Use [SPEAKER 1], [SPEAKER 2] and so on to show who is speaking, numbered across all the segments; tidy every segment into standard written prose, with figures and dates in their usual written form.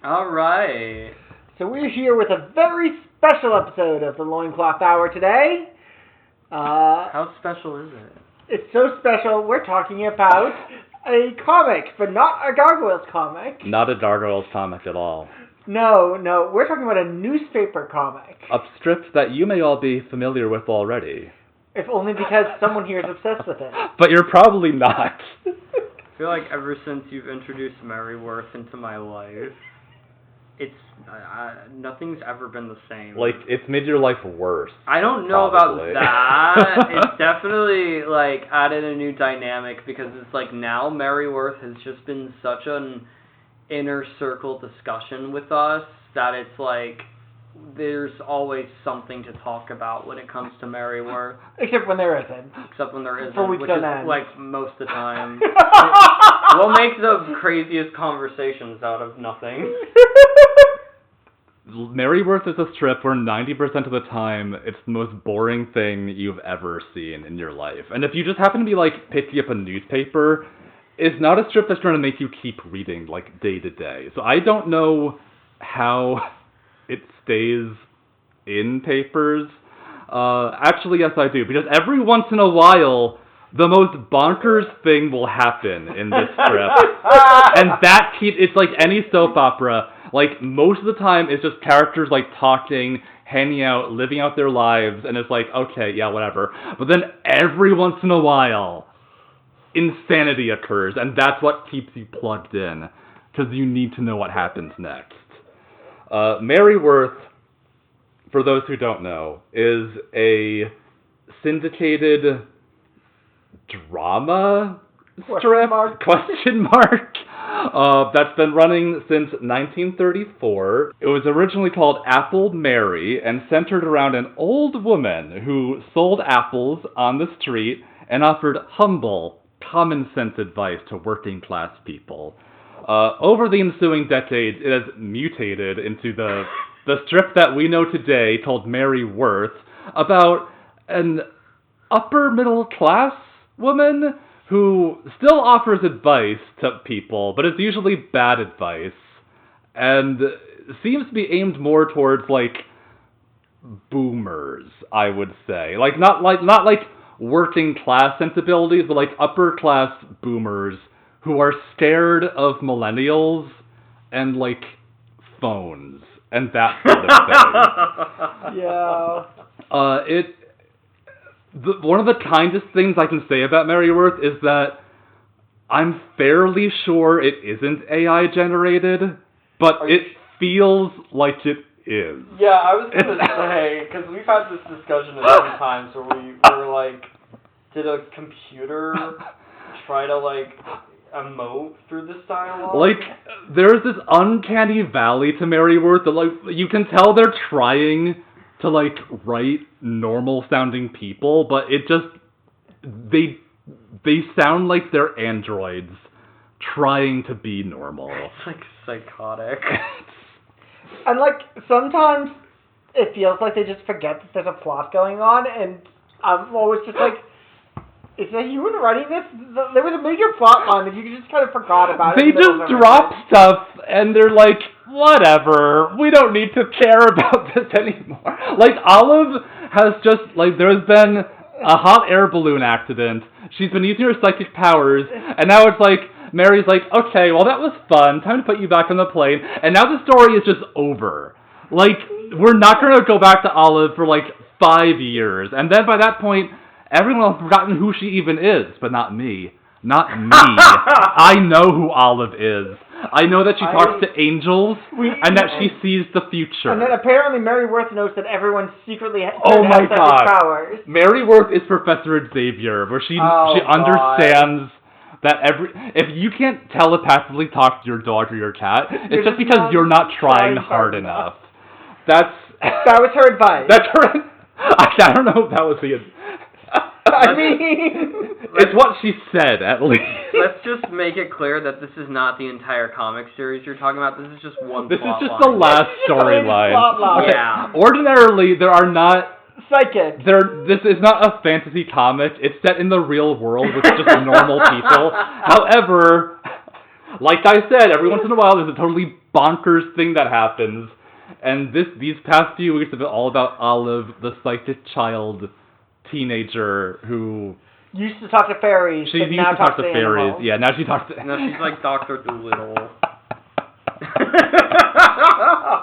[SPEAKER 1] All right.
[SPEAKER 2] So we're here with a very special episode of the Loincloth Hour today.
[SPEAKER 1] How special is it?
[SPEAKER 2] It's so special, we're talking about a comic, but not a Gargoyles comic.
[SPEAKER 3] Not a Gargoyles comic at all.
[SPEAKER 2] No, we're talking about a newspaper comic.
[SPEAKER 3] A strip that you may all be familiar with already.
[SPEAKER 2] If only because someone here is obsessed with it.
[SPEAKER 3] But you're probably not.
[SPEAKER 1] I feel like ever since you've introduced Merryworth into my life, it's nothing's ever been the same.
[SPEAKER 3] Like, it's made your life worse.
[SPEAKER 1] I don't know
[SPEAKER 3] probably.
[SPEAKER 1] about that. It's definitely, like, added a new dynamic because it's like now Merryworth has just been such an inner circle discussion with us that it's like there's always something to talk about when it comes to Merryworth.
[SPEAKER 2] Except when there isn't.
[SPEAKER 1] Except when there isn't,
[SPEAKER 2] For weeks
[SPEAKER 1] which
[SPEAKER 2] on
[SPEAKER 1] is
[SPEAKER 2] end.
[SPEAKER 1] like most of the time. We'll make the craziest conversations out of nothing.
[SPEAKER 3] Merryworth is a strip where 90% of the time it's the most boring thing you've ever seen in your life. And if you just happen to be like picking up a newspaper, it's not a strip that's trying to make you keep reading like day to day. So I don't know how it stays in papers. Actually, yes, I do, because every once in a while, the most bonkers thing will happen in this strip, and it's like any soap opera. Like, most of the time, it's just characters, like, talking, hanging out, living out their lives, and it's like, okay, yeah, whatever. But then every once in a while, insanity occurs, and that's what keeps you plugged in, because you need to know what happens next. Merryworth, for those who don't know, is a syndicated drama strip? Question mark? That's been running since 1934. It was originally called Apple Mary and centered around an old woman who sold apples on the street and offered humble, common sense advice to working class people. Over the ensuing decades, it has mutated into the strip that we know today called Merryworth, about an upper middle class woman who still offers advice to people, but it's usually bad advice, and seems to be aimed more towards, like, boomers, I would say. Like, not like working class sensibilities, but like upper class boomers who are scared of millennials and, like, phones and that sort of thing.
[SPEAKER 2] Yeah.
[SPEAKER 3] One of the kindest things I can say about Merryworth is that I'm fairly sure it isn't AI generated, but it feels like it is.
[SPEAKER 1] Yeah, I was going to say, because we've had this discussion a few times where we were like, did a computer try to, like, emote through this dialogue?
[SPEAKER 3] Like, there's this uncanny valley to Merryworth that, like, you can tell they're trying to, like, write normal-sounding people, but it just, they sound like they're androids trying to be normal.
[SPEAKER 1] It's, like, psychotic.
[SPEAKER 2] And, like, sometimes it feels like they just forget that there's a plot going on, and I'm always just like, is a human writing this? There was a major plot line that you just kind of forgot about.
[SPEAKER 3] They just drop stuff, and they're like, whatever, we don't need to care about this anymore. Like, Olive has just, like, there's been a hot air balloon accident. She's been using her psychic powers, and now it's like, Mary's like, okay, well, that was fun. Time to put you back on the plane. And now the story is just over. Like, we're not going to go back to Olive for, like, 5 years. And then by that point, everyone has forgotten who she even is, but not me. Not me. I know who Olive is. I know that she talks to angels, and that she sees the future.
[SPEAKER 2] And then apparently Merryworth knows that everyone secretly has psychic powers.
[SPEAKER 3] Merryworth is Professor Xavier, where she understands that if you can't telepathically talk to your dog or your cat, it's just because you're not trying hard enough. That
[SPEAKER 2] was her advice.
[SPEAKER 3] That's her. I don't know if that was the.
[SPEAKER 2] I mean,
[SPEAKER 3] it's what she said, at least.
[SPEAKER 1] Let's just make it clear that this is not the entire comic series you're talking about. This is just one
[SPEAKER 3] This
[SPEAKER 1] plot
[SPEAKER 3] is just
[SPEAKER 1] line.
[SPEAKER 3] the last storyline.
[SPEAKER 2] Okay.
[SPEAKER 1] Yeah.
[SPEAKER 3] Ordinarily, there are not...
[SPEAKER 2] Psychic.
[SPEAKER 3] This is not a fantasy comic. It's set in the real world with just normal people. However, like I said, every once in a while there's a totally bonkers thing that happens. And these past few weeks have been all about Olive, the psychic child teenager who
[SPEAKER 2] used to talk to fairies.
[SPEAKER 3] She
[SPEAKER 2] but
[SPEAKER 3] used
[SPEAKER 2] now
[SPEAKER 3] to talk to
[SPEAKER 2] animals.
[SPEAKER 3] fairies. Yeah, now she talks to.
[SPEAKER 1] No, she's like Dr. Dolittle.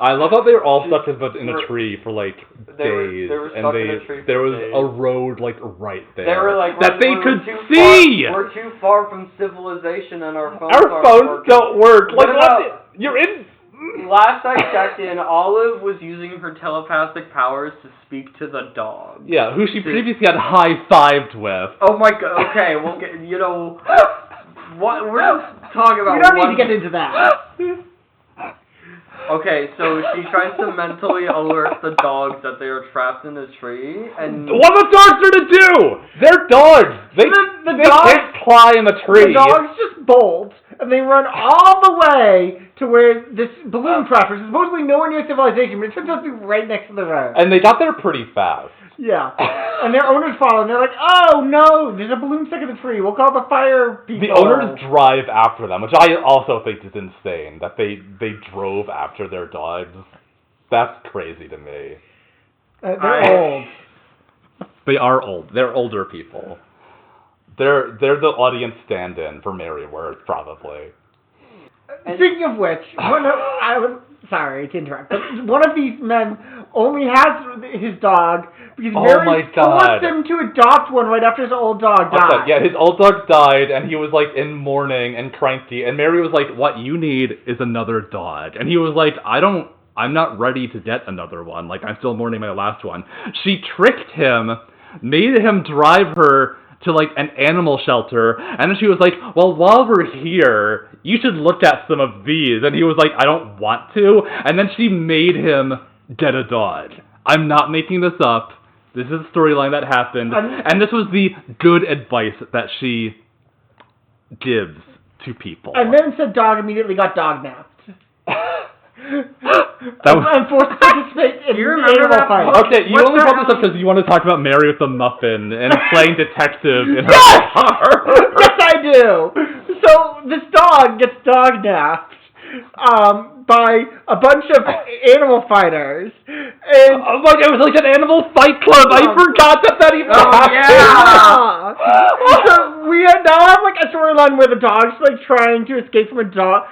[SPEAKER 3] I love how they were all stuck in a tree for like days,
[SPEAKER 1] they were
[SPEAKER 3] and
[SPEAKER 1] stuck in a tree for
[SPEAKER 3] there was
[SPEAKER 1] days.
[SPEAKER 3] a road like right there
[SPEAKER 1] They were like
[SPEAKER 3] that they could
[SPEAKER 1] too
[SPEAKER 3] see.
[SPEAKER 1] We're too far from civilization, and our phones
[SPEAKER 3] Our
[SPEAKER 1] aren't
[SPEAKER 3] phones
[SPEAKER 1] working.
[SPEAKER 3] don't work.
[SPEAKER 1] What
[SPEAKER 3] Like
[SPEAKER 1] about-
[SPEAKER 3] you're in.
[SPEAKER 1] Last I checked in, Olive was using her telepathic powers to speak to the dog.
[SPEAKER 3] Yeah, who she previously had high-fived with.
[SPEAKER 1] Oh my god, okay, we'll get, what, we're just talking about
[SPEAKER 2] We don't need to get into that.
[SPEAKER 1] Okay, so she tries to mentally alert the dogs that they are trapped in a tree, and...
[SPEAKER 3] What are the dogs there to do? They're dogs! They
[SPEAKER 2] dogs
[SPEAKER 3] can't climb a tree.
[SPEAKER 2] The dogs just bolt, and they run all the way to where this balloon crash, which is supposedly nowhere near civilization, but it turns out to be right next to the road.
[SPEAKER 3] And they got there pretty fast.
[SPEAKER 2] Yeah. And their owners follow, and they're like, oh no, there's a balloon stuck in the tree, we'll call the fire people.
[SPEAKER 3] The owners drive after them, which I also think is insane, that they drove after their dogs. That's crazy to me.
[SPEAKER 2] They're old.
[SPEAKER 3] They are old. They're older people. They're the audience stand-in for Merryworth, probably.
[SPEAKER 2] Speaking of which, sorry to interrupt, but one of these men only has his dog because Mary forced him to adopt one right after his old dog died.
[SPEAKER 3] Yeah, his old dog died, and he was like in mourning and cranky, and Mary was like, what you need is another dog. And he was like, I'm not ready to get another one. Like, I'm still mourning my last one. She tricked him, made him drive her to like an animal shelter, and then she was like, well, while we're here, you should look at some of these. And he was like, I don't want to. And then she made him get a dog. I'm not making this up. This is a storyline that happened. And this was the good advice that she gives to people.
[SPEAKER 2] And then said dog immediately got dog napped.
[SPEAKER 3] I'm
[SPEAKER 2] forced to participate in animal fights.
[SPEAKER 3] Okay, you only brought this up because you want to talk about Mary with the muffin and playing detective in her car.
[SPEAKER 2] Yes, I do. So this dog gets dog napped by a bunch of animal fighters, and
[SPEAKER 3] it was like an animal fight club. I forgot that even happened.
[SPEAKER 2] Yeah. So we now have like a storyline where the dog's like trying to escape from a dog.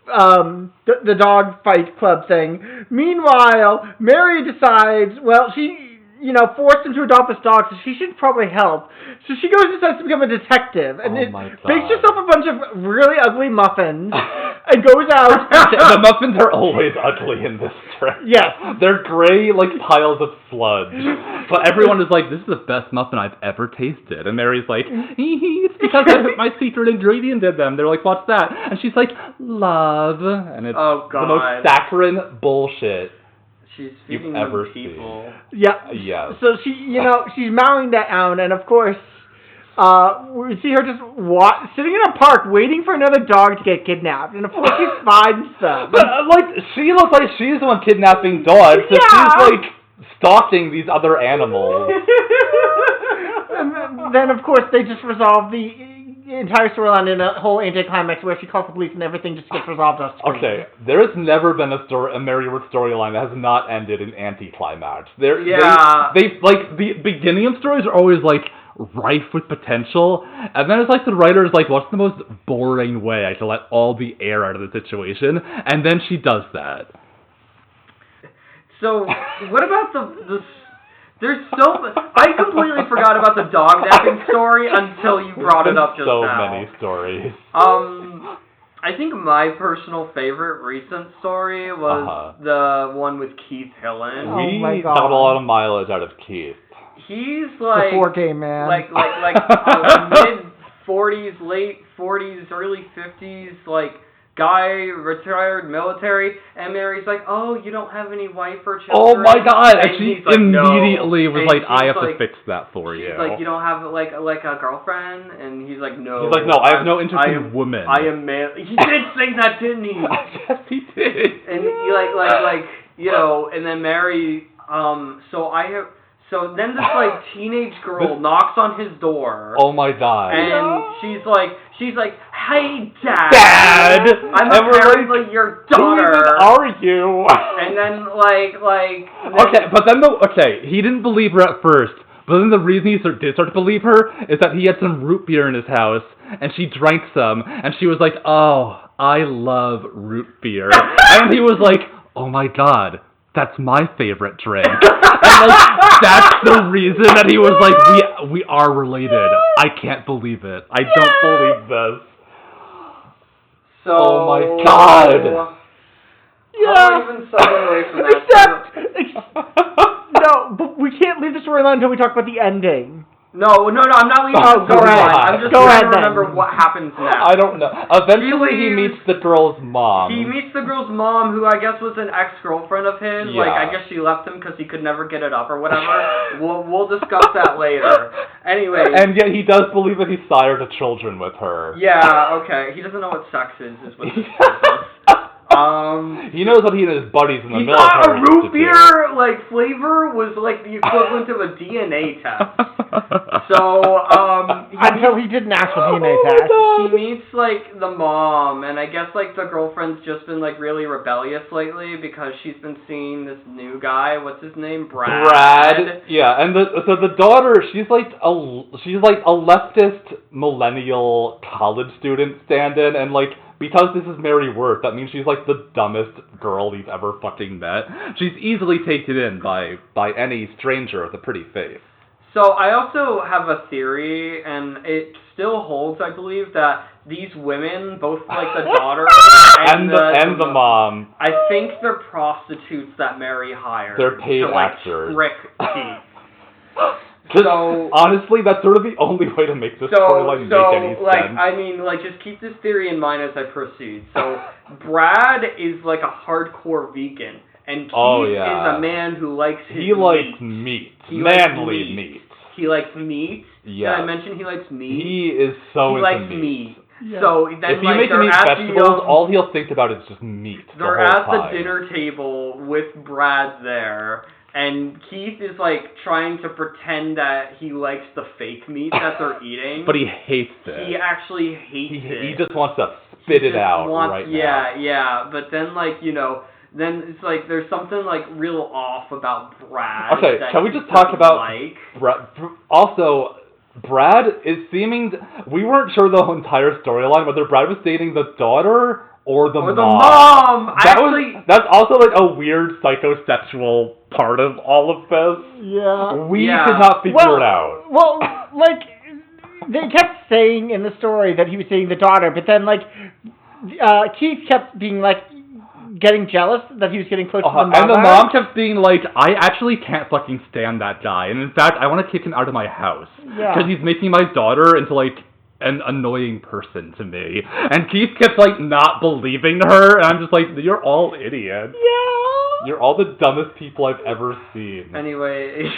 [SPEAKER 2] The dog fight club thing. Meanwhile, Mary decides, well, she, forced him to adopt this dog, so she should probably help. So she decides to become a detective, and makes herself a bunch of really ugly muffins, and goes out.
[SPEAKER 3] The muffins are always ugly in this strip.
[SPEAKER 2] Yes.
[SPEAKER 3] They're gray, like piles of sludge. But everyone is like, this is the best muffin I've ever tasted. And Mary's like, it's because I put my secret ingredient in them. They're like, what's that? And she's like, love. And it's the most saccharine bullshit you've ever seen.
[SPEAKER 2] Yeah.
[SPEAKER 3] Yes.
[SPEAKER 2] So she's mowing down, and of course, we see her just sitting in a park waiting for another dog to get kidnapped, and of course she finds them.
[SPEAKER 3] But she looks like she's the one kidnapping dogs, so she's like stalking these other animals.
[SPEAKER 2] And then of course they just resolve the entire storyline in a whole anticlimax where she calls the police and everything just gets resolved on screen.
[SPEAKER 3] Okay, there has never been a Merryworth storyline that has not ended in anticlimax. They like the beginning of stories are always like rife with potential, and then it's like the writer's like, what's the most boring way I can let all the air out of the situation? And then she does that.
[SPEAKER 1] So, what about I completely forgot about the dog napping story until you brought it up just now.
[SPEAKER 3] So many stories.
[SPEAKER 1] I think my personal favorite recent story was the one with Keith Hillend.
[SPEAKER 3] We got a lot of mileage out of Keith.
[SPEAKER 1] He's like
[SPEAKER 2] the 4K man,
[SPEAKER 1] like mid 40s, late 40s, early 50s, like guy, retired military, and Mary's like, oh, you don't have any wife or children?
[SPEAKER 3] Oh my god! And she
[SPEAKER 1] like,
[SPEAKER 3] immediately was
[SPEAKER 1] and
[SPEAKER 3] like, I have to fix that for you.
[SPEAKER 1] She's like, you don't have like a girlfriend? And he's like, no.
[SPEAKER 3] He's like, no, I have no interest in women.
[SPEAKER 1] I am man. He did say that, didn't he?
[SPEAKER 3] Yes, he did.
[SPEAKER 1] And he and then Mary, So then this like teenage girl knocks on his door.
[SPEAKER 3] Oh my god.
[SPEAKER 1] And she's like, "Hey, Dad! I'm
[SPEAKER 3] and
[SPEAKER 1] apparently your daughter."
[SPEAKER 3] Who even are you?
[SPEAKER 1] And then
[SPEAKER 3] he didn't believe her at first. But then the reason he did start to believe her is that he had some root beer in his house, and she drank some, and she was like, "Oh, I love root beer." And he was like, "Oh my god, that's my favorite drink." And that's the reason that he was like, we are related. I can't believe it. I don't believe this.
[SPEAKER 1] So,
[SPEAKER 3] oh my god.
[SPEAKER 1] How do I even segue away from that?
[SPEAKER 2] No, but we can't leave the storyline until we talk about the ending.
[SPEAKER 1] No, I'm not leaving the storyline. I'm just trying to remember what happens next.
[SPEAKER 3] I don't know. Eventually he meets the girl's mom.
[SPEAKER 1] He meets the girl's mom, who I guess was an ex-girlfriend of his.
[SPEAKER 3] Yeah.
[SPEAKER 1] I guess she left him because he could never get it up or whatever. We'll discuss that later. Anyway.
[SPEAKER 3] And yet he does believe that he sired the children with her.
[SPEAKER 1] Yeah, okay. He doesn't know what sex is what he says.
[SPEAKER 3] He knows what he and his buddies in the military.
[SPEAKER 1] He thought a root beer flavor was the equivalent of a DNA test. So
[SPEAKER 2] until he did an actual DNA test.
[SPEAKER 1] He meets the mom, and I guess the girlfriend's just been really rebellious lately because she's been seeing this new guy. What's his name? Brad.
[SPEAKER 3] Yeah, and so the daughter, she's a leftist millennial college student stand-in, and because this is Mary Worth, that means she's the dumbest girl you've ever fucking met. She's easily taken in by any stranger with a pretty face.
[SPEAKER 1] So I also have a theory, and it still holds, I believe, that these women, both the daughter and
[SPEAKER 3] the mom,
[SPEAKER 1] I think they're prostitutes that Mary hired.
[SPEAKER 3] They're paid
[SPEAKER 1] to,
[SPEAKER 3] actors.
[SPEAKER 1] Trick Keith.
[SPEAKER 3] So honestly, that's sort of the only way to make this storyline make any sense.
[SPEAKER 1] Just keep this theory in mind as I proceed. So Brad is a hardcore vegan, and Keith is a man who likes his meat.
[SPEAKER 3] Likes meat. Manly meat.
[SPEAKER 1] He likes meat.
[SPEAKER 3] Yeah.
[SPEAKER 1] Did I mention he likes meat?
[SPEAKER 3] He is so into
[SPEAKER 1] likes meat. Yeah. So then,
[SPEAKER 3] if you make him eat vegetables, all he'll think about is just meat.
[SPEAKER 1] They're at the dinner table with Brad there. And Keith is trying to pretend that he likes the fake meat that they're eating.
[SPEAKER 3] But he hates it.
[SPEAKER 1] He actually hates it.
[SPEAKER 3] He just wants to spit it out right now.
[SPEAKER 1] Yeah. But then then it's there's something real off about Brad.
[SPEAKER 3] Okay, can we just talk about Brad? Also, Brad is seeming. We weren't sure the entire storyline whether Brad was dating the daughter or the mom. That's also a weird psychosexual part of all of this.
[SPEAKER 2] Yeah.
[SPEAKER 3] We could not figure it out.
[SPEAKER 2] Well, they kept saying in the story that he was dating the daughter, but then Keith kept being getting jealous that he was getting close to the mom.
[SPEAKER 3] And the mom kept being I actually can't fucking stand that guy. And in fact, I want to kick him out of my house.
[SPEAKER 2] Yeah.
[SPEAKER 3] Because he's making my daughter into an annoying person to me. And Keith kept not believing her, and I'm just you're all idiots.
[SPEAKER 2] Yeah.
[SPEAKER 3] You're all the dumbest people I've ever seen.
[SPEAKER 1] Anyways,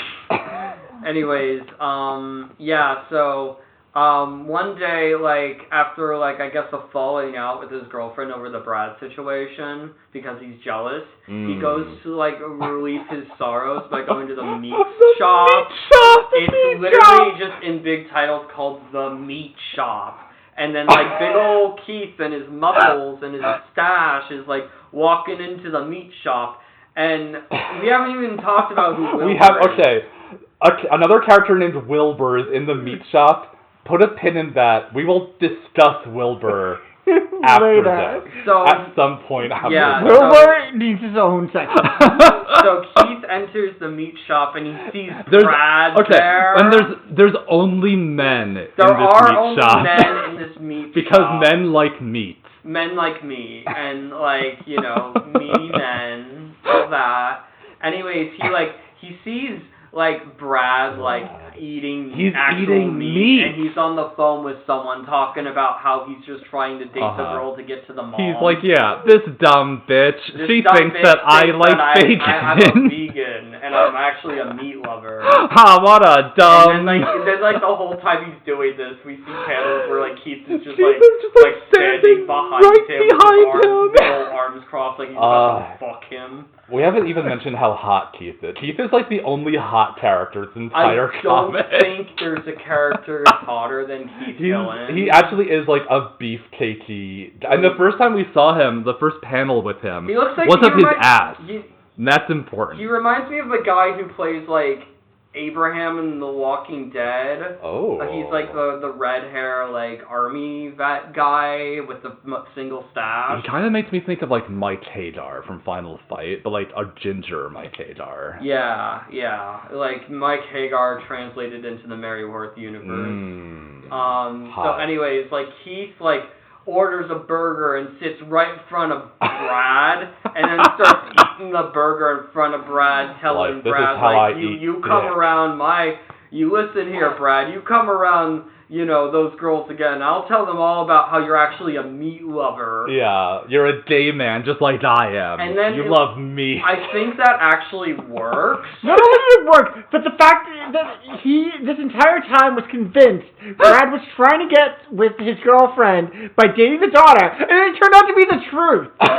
[SPEAKER 1] so one day, after I guess a falling out with his girlfriend over the Brad situation because he's jealous, he goes to relieve his sorrows by going to the meat shop. It's literally just in big titles called The Meat Shop. And then big old Keith and his muscles and his stash is walking into the meat shop. And we haven't even talked about who Wilbur is.
[SPEAKER 3] Another character named Wilbur is in the meat shop. Put a pin in that. We will discuss Wilbur after this.
[SPEAKER 1] So,
[SPEAKER 3] at some point after this.
[SPEAKER 2] Wilbur needs his own section.
[SPEAKER 1] So Keith enters the meat shop and he sees Brad there.
[SPEAKER 3] And there's only men in this meat shop.
[SPEAKER 1] There are only men in this meat shop.
[SPEAKER 3] Because men like meat.
[SPEAKER 1] Men like me. And meaty men. All that. Anyways, he sees Brad eating
[SPEAKER 3] He's
[SPEAKER 1] actual
[SPEAKER 3] eating meat.
[SPEAKER 1] and he's on the phone with someone talking about how he's just trying to date the girl to get to the mall.
[SPEAKER 3] He's like, yeah, this dumb bitch. She thinks that I like bacon.
[SPEAKER 1] I'm a vegan and I'm actually a meat lover.
[SPEAKER 3] Ha, what a dumb.
[SPEAKER 1] And then like the whole time he's doing this, we see panels where like Keith is just standing behind him with arms crossed, like he's about to fuck him.
[SPEAKER 3] We haven't even mentioned how hot Keith is. Keith is like the only hot character in this entire comic.
[SPEAKER 1] I don't think there's a character hotter than Keith Hillend.
[SPEAKER 3] He actually is like a beefcakey. And the first time we saw him, the first panel with him,
[SPEAKER 1] he looks like
[SPEAKER 3] was of his ass. And that's important.
[SPEAKER 1] He reminds me of the guy who plays like Abraham in The Walking Dead.
[SPEAKER 3] Oh.
[SPEAKER 1] He's like the red hair, like army vet guy with the single staff.
[SPEAKER 3] He kind of makes me think of like Mike Hagar from Final Fight, but like a ginger Mike Hagar.
[SPEAKER 1] Yeah. Like Mike Hagar translated into the Maryworth universe. So anyways, like Keith like orders a burger and sits right in front of Brad and then starts eating the burger in front of Brad, telling Brad, like, you come around you listen here, Brad, you come around, those girls again, I'll tell them all about how you're actually a meat lover.
[SPEAKER 3] Yeah, you're a gay man just like I am.
[SPEAKER 1] And then
[SPEAKER 3] you love meat.
[SPEAKER 1] I think that actually works.
[SPEAKER 2] Not only did it work, but the fact that he, this entire time, was convinced Brad was trying to get with his girlfriend by dating the daughter, and it turned out to be the truth. Because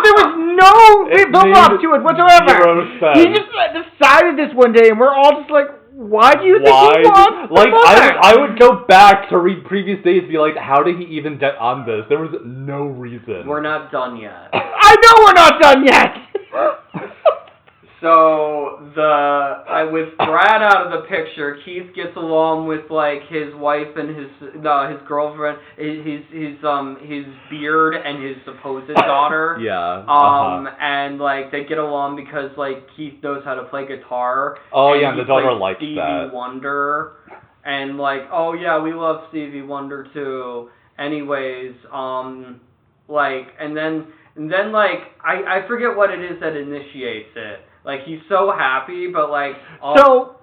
[SPEAKER 2] there was no build-up to it whatsoever. He just decided this one day, and we're all just like, why do you think he wants
[SPEAKER 3] I would go back to read previous days and be like, how did he even get on this? There was no reason.
[SPEAKER 1] We're not done yet.
[SPEAKER 2] I know we're not done yet!
[SPEAKER 1] So, with Brad out of the picture, Keith gets along with, like, his wife and his girlfriend, his beard and his supposed daughter.
[SPEAKER 3] Yeah.
[SPEAKER 1] And, like, they get along because, like, Keith knows how to play guitar.
[SPEAKER 3] Oh, yeah, and the daughter likes
[SPEAKER 1] Stevie
[SPEAKER 3] that.
[SPEAKER 1] Wonder. And, like, oh, yeah, we love Stevie Wonder, too. Anyways, like, and then, like, I forget what it is that initiates it. Like, he's so happy, but, like...
[SPEAKER 2] So,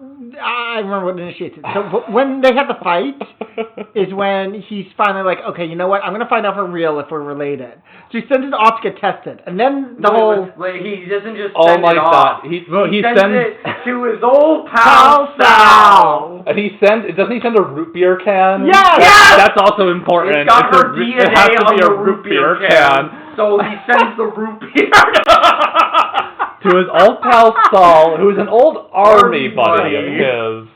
[SPEAKER 2] I remember what initiates it. So, when they have the fight, is when he's finally like, okay, you know what? I'm going to find out for real if we're related. So he sends it off to get tested. And then
[SPEAKER 1] he doesn't just send it off.
[SPEAKER 3] He
[SPEAKER 1] sends it to his old pal, Sal.
[SPEAKER 3] And doesn't he send a root beer can?
[SPEAKER 2] Yes!
[SPEAKER 3] That's also important.
[SPEAKER 1] It's got her DNA
[SPEAKER 3] it has to
[SPEAKER 1] on
[SPEAKER 3] be
[SPEAKER 1] the
[SPEAKER 3] a root beer can.
[SPEAKER 1] So he sends the root beer
[SPEAKER 3] to his old pal Saul, who is an old army buddy of his,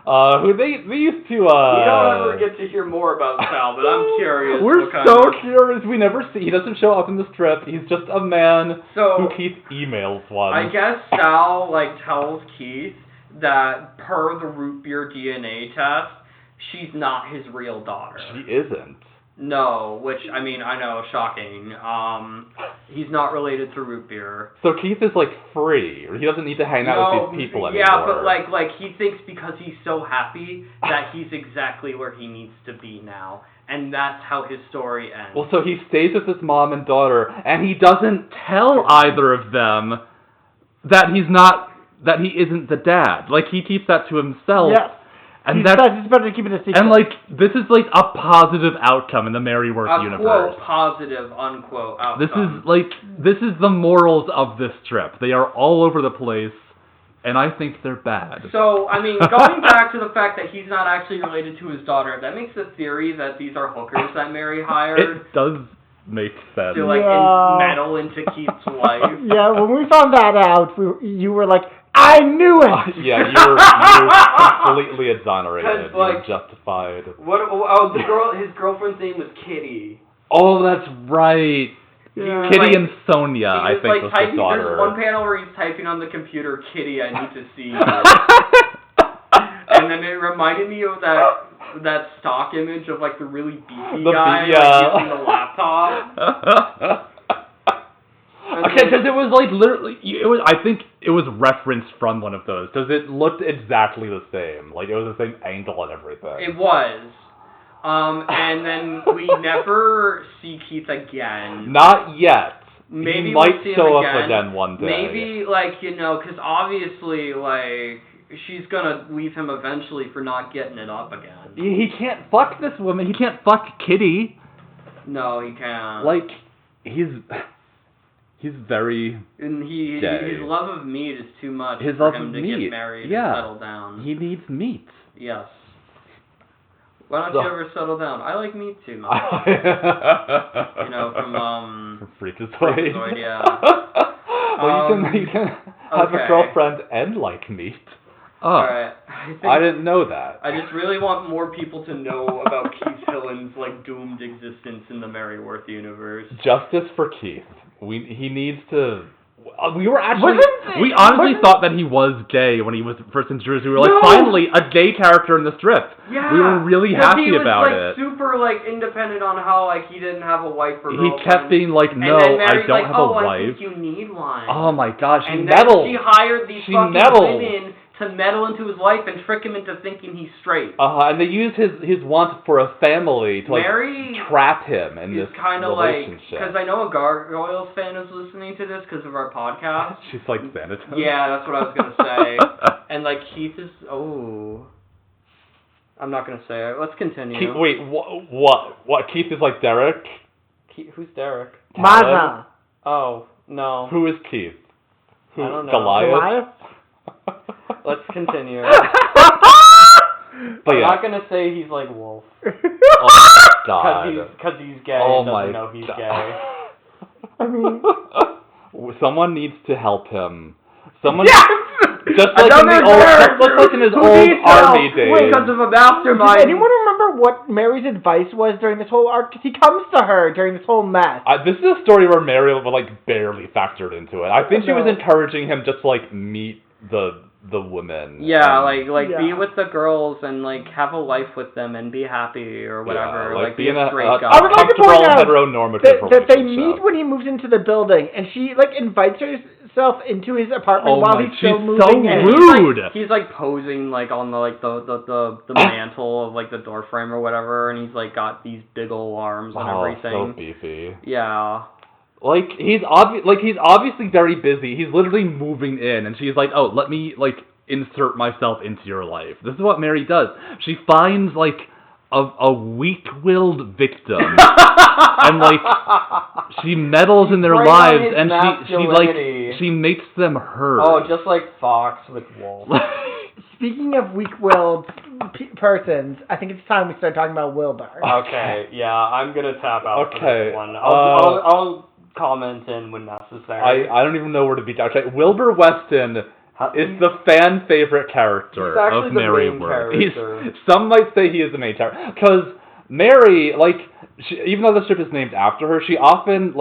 [SPEAKER 3] who they used to. We
[SPEAKER 1] don't ever get to hear more about Sal, but I'm curious.
[SPEAKER 3] We're so curious. We never see. He doesn't show up in the strip. He's just a man who Keith emails once.
[SPEAKER 1] I guess Sal tells Keith that per the root beer DNA test, she's not his real daughter.
[SPEAKER 3] She isn't.
[SPEAKER 1] No, which, I mean, I know, shocking. He's not related to root beer.
[SPEAKER 3] So Keith is, free. He doesn't need to hang out with these people anymore.
[SPEAKER 1] Yeah, but, like, he thinks because he's so happy that he's exactly where he needs to be now. And that's how his story ends.
[SPEAKER 3] Well, so he stays with his mom and daughter, and he doesn't tell either of them that he isn't the dad. Like, he keeps that to himself.
[SPEAKER 2] Yeah. And it's better to keep it a secret.
[SPEAKER 3] And, this is, a positive outcome in the Maryworth universe.
[SPEAKER 1] Quote, positive, unquote, outcome.
[SPEAKER 3] This is the morals of this strip. They are all over the place, and I think they're bad.
[SPEAKER 1] So, I mean, going back to the fact that he's not actually related to his daughter, that makes the theory that these are hookers that Mary hired.
[SPEAKER 3] It does make sense.
[SPEAKER 1] To, meddle into Keith's life.
[SPEAKER 2] Yeah, when we found that out, you were like, I knew it!
[SPEAKER 3] Yeah, you're completely exonerated. You're justified.
[SPEAKER 1] His girlfriend's name was Kitty.
[SPEAKER 3] Oh, that's right.
[SPEAKER 2] Yeah.
[SPEAKER 3] Kitty and Sonia, I think, was his daughter.
[SPEAKER 1] There's one panel where he's typing on the computer, Kitty, I need to see you. And then it reminded me of that stock image of, the really beefy guy using the laptop.
[SPEAKER 3] Okay, because it was literally, I think it was referenced from one of those, because it looked exactly the same. It was the same angle and everything.
[SPEAKER 1] It was. And then we never see Keith again.
[SPEAKER 3] Not yet.
[SPEAKER 1] Maybe
[SPEAKER 3] he might
[SPEAKER 1] we'll see
[SPEAKER 3] show
[SPEAKER 1] him
[SPEAKER 3] up again one day.
[SPEAKER 1] Maybe, because obviously, she's gonna leave him eventually for not getting it up again.
[SPEAKER 3] He can't fuck this woman. He can't fuck Kitty.
[SPEAKER 1] No, he can't.
[SPEAKER 3] Like, he's very
[SPEAKER 1] and
[SPEAKER 3] gay.
[SPEAKER 1] His love of meat is too much
[SPEAKER 3] His
[SPEAKER 1] for
[SPEAKER 3] love
[SPEAKER 1] him
[SPEAKER 3] of
[SPEAKER 1] to
[SPEAKER 3] meat.
[SPEAKER 1] get married
[SPEAKER 3] Yeah.
[SPEAKER 1] and settle down.
[SPEAKER 3] He needs meat.
[SPEAKER 1] Yes. Why don't you ever settle down? I like meat too much. You know, from
[SPEAKER 3] Freakazoid.
[SPEAKER 1] Yeah.
[SPEAKER 3] Well, you can have a girlfriend and like meat. Oh,
[SPEAKER 1] alright.
[SPEAKER 3] I didn't know that.
[SPEAKER 1] I just really want more people to know about Keith Hillen's like doomed existence in the Merryworth universe.
[SPEAKER 3] Justice for Keith. He needs to. We were actually. We honestly thought that he was gay when he was first introduced. We were like, finally, a gay character in the strip.
[SPEAKER 1] Yeah.
[SPEAKER 3] We were really happy about it.
[SPEAKER 1] He was super like independent on how like he didn't have a wife or girlfriend.
[SPEAKER 3] He kept being like, no, I don't have a wife.
[SPEAKER 1] I think you need one.
[SPEAKER 3] Oh my gosh, she
[SPEAKER 1] and
[SPEAKER 3] meddled.
[SPEAKER 1] Then she hired these fucking women to meddle into his life and trick him into thinking he's straight.
[SPEAKER 3] And they used his want for a family to like trap him in this relationship.
[SPEAKER 1] Because I know a Gargoyles fan is listening to this because of our podcast.
[SPEAKER 3] She's like Xanatos.
[SPEAKER 1] Yeah, that's what I was gonna say. And like Keith is I'm not gonna say it. Let's continue.
[SPEAKER 3] Wait, what? Keith is like Derek?
[SPEAKER 1] Who's Derek?
[SPEAKER 2] Maza.
[SPEAKER 1] Oh no.
[SPEAKER 3] Who is Keith?
[SPEAKER 1] I don't know.
[SPEAKER 2] Goliath?
[SPEAKER 1] Let's continue.
[SPEAKER 3] But
[SPEAKER 1] I'm not gonna say he's like Wolf.
[SPEAKER 3] Oh God.
[SPEAKER 1] Because he's gay.
[SPEAKER 3] Oh
[SPEAKER 1] and doesn't
[SPEAKER 3] my
[SPEAKER 1] know he's
[SPEAKER 3] God.
[SPEAKER 1] gay.
[SPEAKER 2] I mean,
[SPEAKER 3] someone needs to help him. Someone.
[SPEAKER 2] Yes!
[SPEAKER 3] Just like in his old army days.
[SPEAKER 1] Because of a mastermind.
[SPEAKER 2] Does anyone remember what Mary's advice was during this whole arc? Because he comes to her during this whole mess.
[SPEAKER 3] This is a story where Mary like barely factored into it. I think she was encouraging him just to like meet the women.
[SPEAKER 1] Yeah, be with the girls and like have a life with them and be happy or whatever.
[SPEAKER 3] Yeah,
[SPEAKER 1] like be a straight guy.
[SPEAKER 2] I would like to point out
[SPEAKER 3] heteronormative
[SPEAKER 2] that they meet when he moves into the building, and she like invites herself into his apartment while he's still moving in.
[SPEAKER 3] Rude.
[SPEAKER 1] He's like posing like on the like the mantle of like the door frame or whatever, and he's like got these big ol' arms and everything.
[SPEAKER 3] So beefy.
[SPEAKER 1] Yeah.
[SPEAKER 3] Like he's obviously very busy. He's literally moving in, and she's like, "Oh, let me like insert myself into your life." This is what Mary does. She finds like a weak-willed victim, and like she meddles in their lives, and she makes them hers.
[SPEAKER 1] Oh, just like Fox with Wolf.
[SPEAKER 2] Speaking of weak-willed persons, I think it's time we start talking about Wilbur.
[SPEAKER 1] Okay, yeah, I'm gonna tap out for this one. I'll comment in when necessary.
[SPEAKER 3] I don't even know where to begin. Okay, Wilbur Weston is the fan favorite character of Merryworth. Some might say he is the main character because Mary, like, even though the strip is named after her, she's often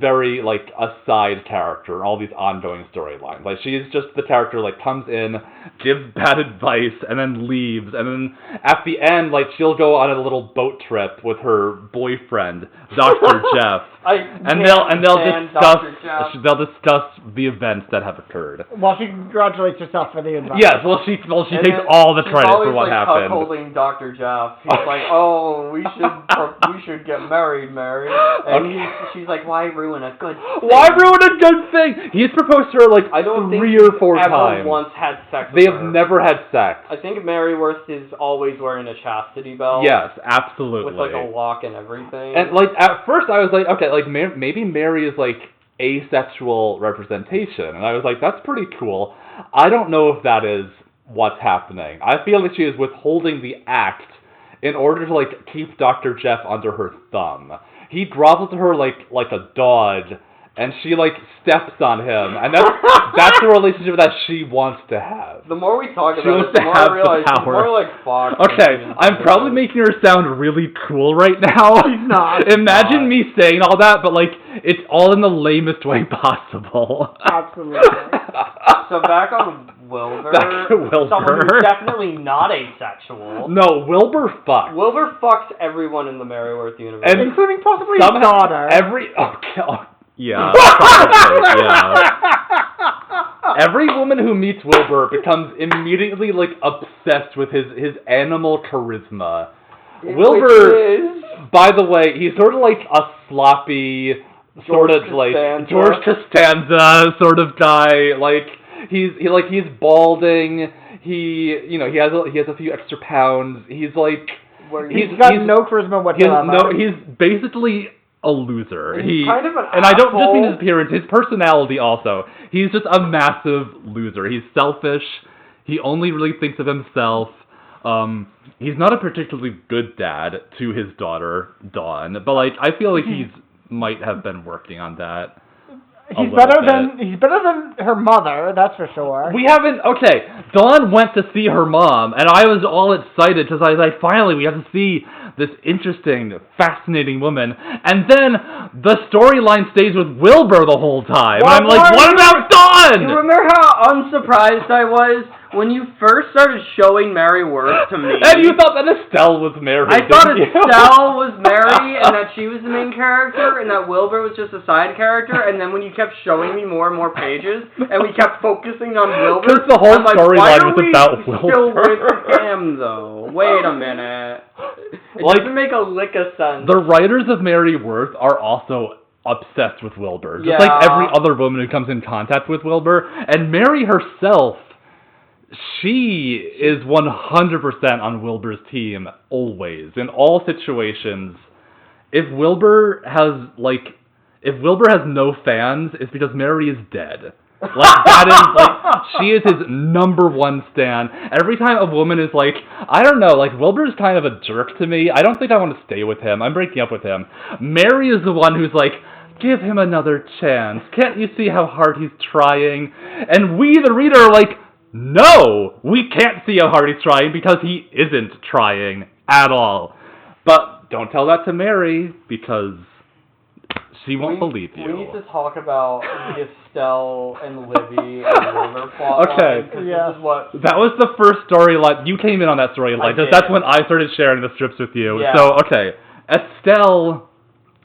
[SPEAKER 3] very like a side character in all these ongoing storylines. Like she is just the character like comes in, gives bad advice, and then leaves, and then at the end like she'll go on a little boat trip with her boyfriend, Dr. Jeff, and they'll discuss the events that have occurred.
[SPEAKER 2] While she congratulates herself for the advice.
[SPEAKER 3] Yes, well she takes all the credit for what happened.
[SPEAKER 1] Holding Dr. Jeff, he's like, "Oh, we should get married, Mary," and she's like, "Why ruin a good thing?"
[SPEAKER 3] Why ruin a good thing? He's proposed to her like
[SPEAKER 1] I don't
[SPEAKER 3] 3
[SPEAKER 1] think
[SPEAKER 3] or 4 times.
[SPEAKER 1] Ever once had sex.
[SPEAKER 3] They have never had sex.
[SPEAKER 1] I think Merryworth is always wearing a chastity belt.
[SPEAKER 3] Yes, absolutely.
[SPEAKER 1] With like a lock and everything.
[SPEAKER 3] And like at first I was like, okay, like maybe Mary is like asexual representation, and I was like, that's pretty cool. I don't know if that is what's happening. I feel like she is withholding the act in order to like keep Dr. Jeff under her thumb. He grovels to her like a dog, and she like steps on him, and that's the relationship that she wants to have.
[SPEAKER 1] The more we talk about it, the more I realize she's more like Fox.
[SPEAKER 3] Okay, I'm probably making her sound really cool right now.
[SPEAKER 2] She's not.
[SPEAKER 3] Imagine me saying all that, but like it's all in the lamest way possible.
[SPEAKER 2] Absolutely.
[SPEAKER 1] So back on Wilbur. Someone who's definitely not asexual.
[SPEAKER 3] No, Wilbur fucks.
[SPEAKER 1] Wilbur fucks everyone in the Merryworth universe.
[SPEAKER 3] And
[SPEAKER 2] including possibly his daughter.
[SPEAKER 3] Yeah. Probably, yeah. Every woman who meets Wilbur becomes immediately like obsessed with his animal charisma. Wilbur, by the way, he's sort of like a sloppy, sort of like George Costanza sort of guy. Like he's balding. He has a few extra pounds. He's got
[SPEAKER 2] no charisma whatsoever.
[SPEAKER 3] He's basically a loser.
[SPEAKER 2] He's kind of an
[SPEAKER 3] and
[SPEAKER 2] asshole.
[SPEAKER 3] I don't just mean his appearance, his personality also. He's just a massive loser. He's selfish. He only really thinks of himself. He's not a particularly good dad to his daughter, Dawn, but I feel like he might have been working on that. He's better
[SPEAKER 2] than her mother, that's for sure.
[SPEAKER 3] Dawn went to see her mom, and I was all excited because I was like, finally, we have to see this interesting, fascinating woman. And then the storyline stays with Wilbur the whole time. And I'm like, what about Dawn?
[SPEAKER 1] You remember how unsurprised I was when you first started showing Mary Worth to me?
[SPEAKER 3] And you thought that Estelle was Mary.
[SPEAKER 1] I thought Estelle was Mary and that she was the main character and that Wilbur was just a side character. And then when you kept showing me more and more pages and we kept focusing on Wilbur,
[SPEAKER 3] because the whole storyline was about Wilbur.
[SPEAKER 1] Still with him though. Wait a minute. It doesn't make a lick of sense.
[SPEAKER 3] The writers of Mary Worth are also obsessed with Wilbur, just
[SPEAKER 1] yeah.
[SPEAKER 3] like every other woman who comes in contact with Wilbur. And Mary herself, she is 100% on Wilbur's team, always, in all situations. If Wilbur has no fans, it's because Mary is dead. She is his number one stan. Every time a woman is like, I don't know, Wilbur's kind of a jerk to me, I don't think I want to stay with him, I'm breaking up with him, Mary is the one who's like, give him another chance, can't you see how hard he's trying? And we, the reader, are like, no, we can't see how hard he's trying because he isn't trying at all. But don't tell that to Mary because she won't believe you.
[SPEAKER 1] We need to talk about the Estelle and Libby and Wilbur plot.
[SPEAKER 3] Okay.
[SPEAKER 1] Yeah.
[SPEAKER 3] That was the first storyline. You came in on that storyline. That's when I started sharing the strips with you.
[SPEAKER 1] Yeah.
[SPEAKER 3] So, okay. Estelle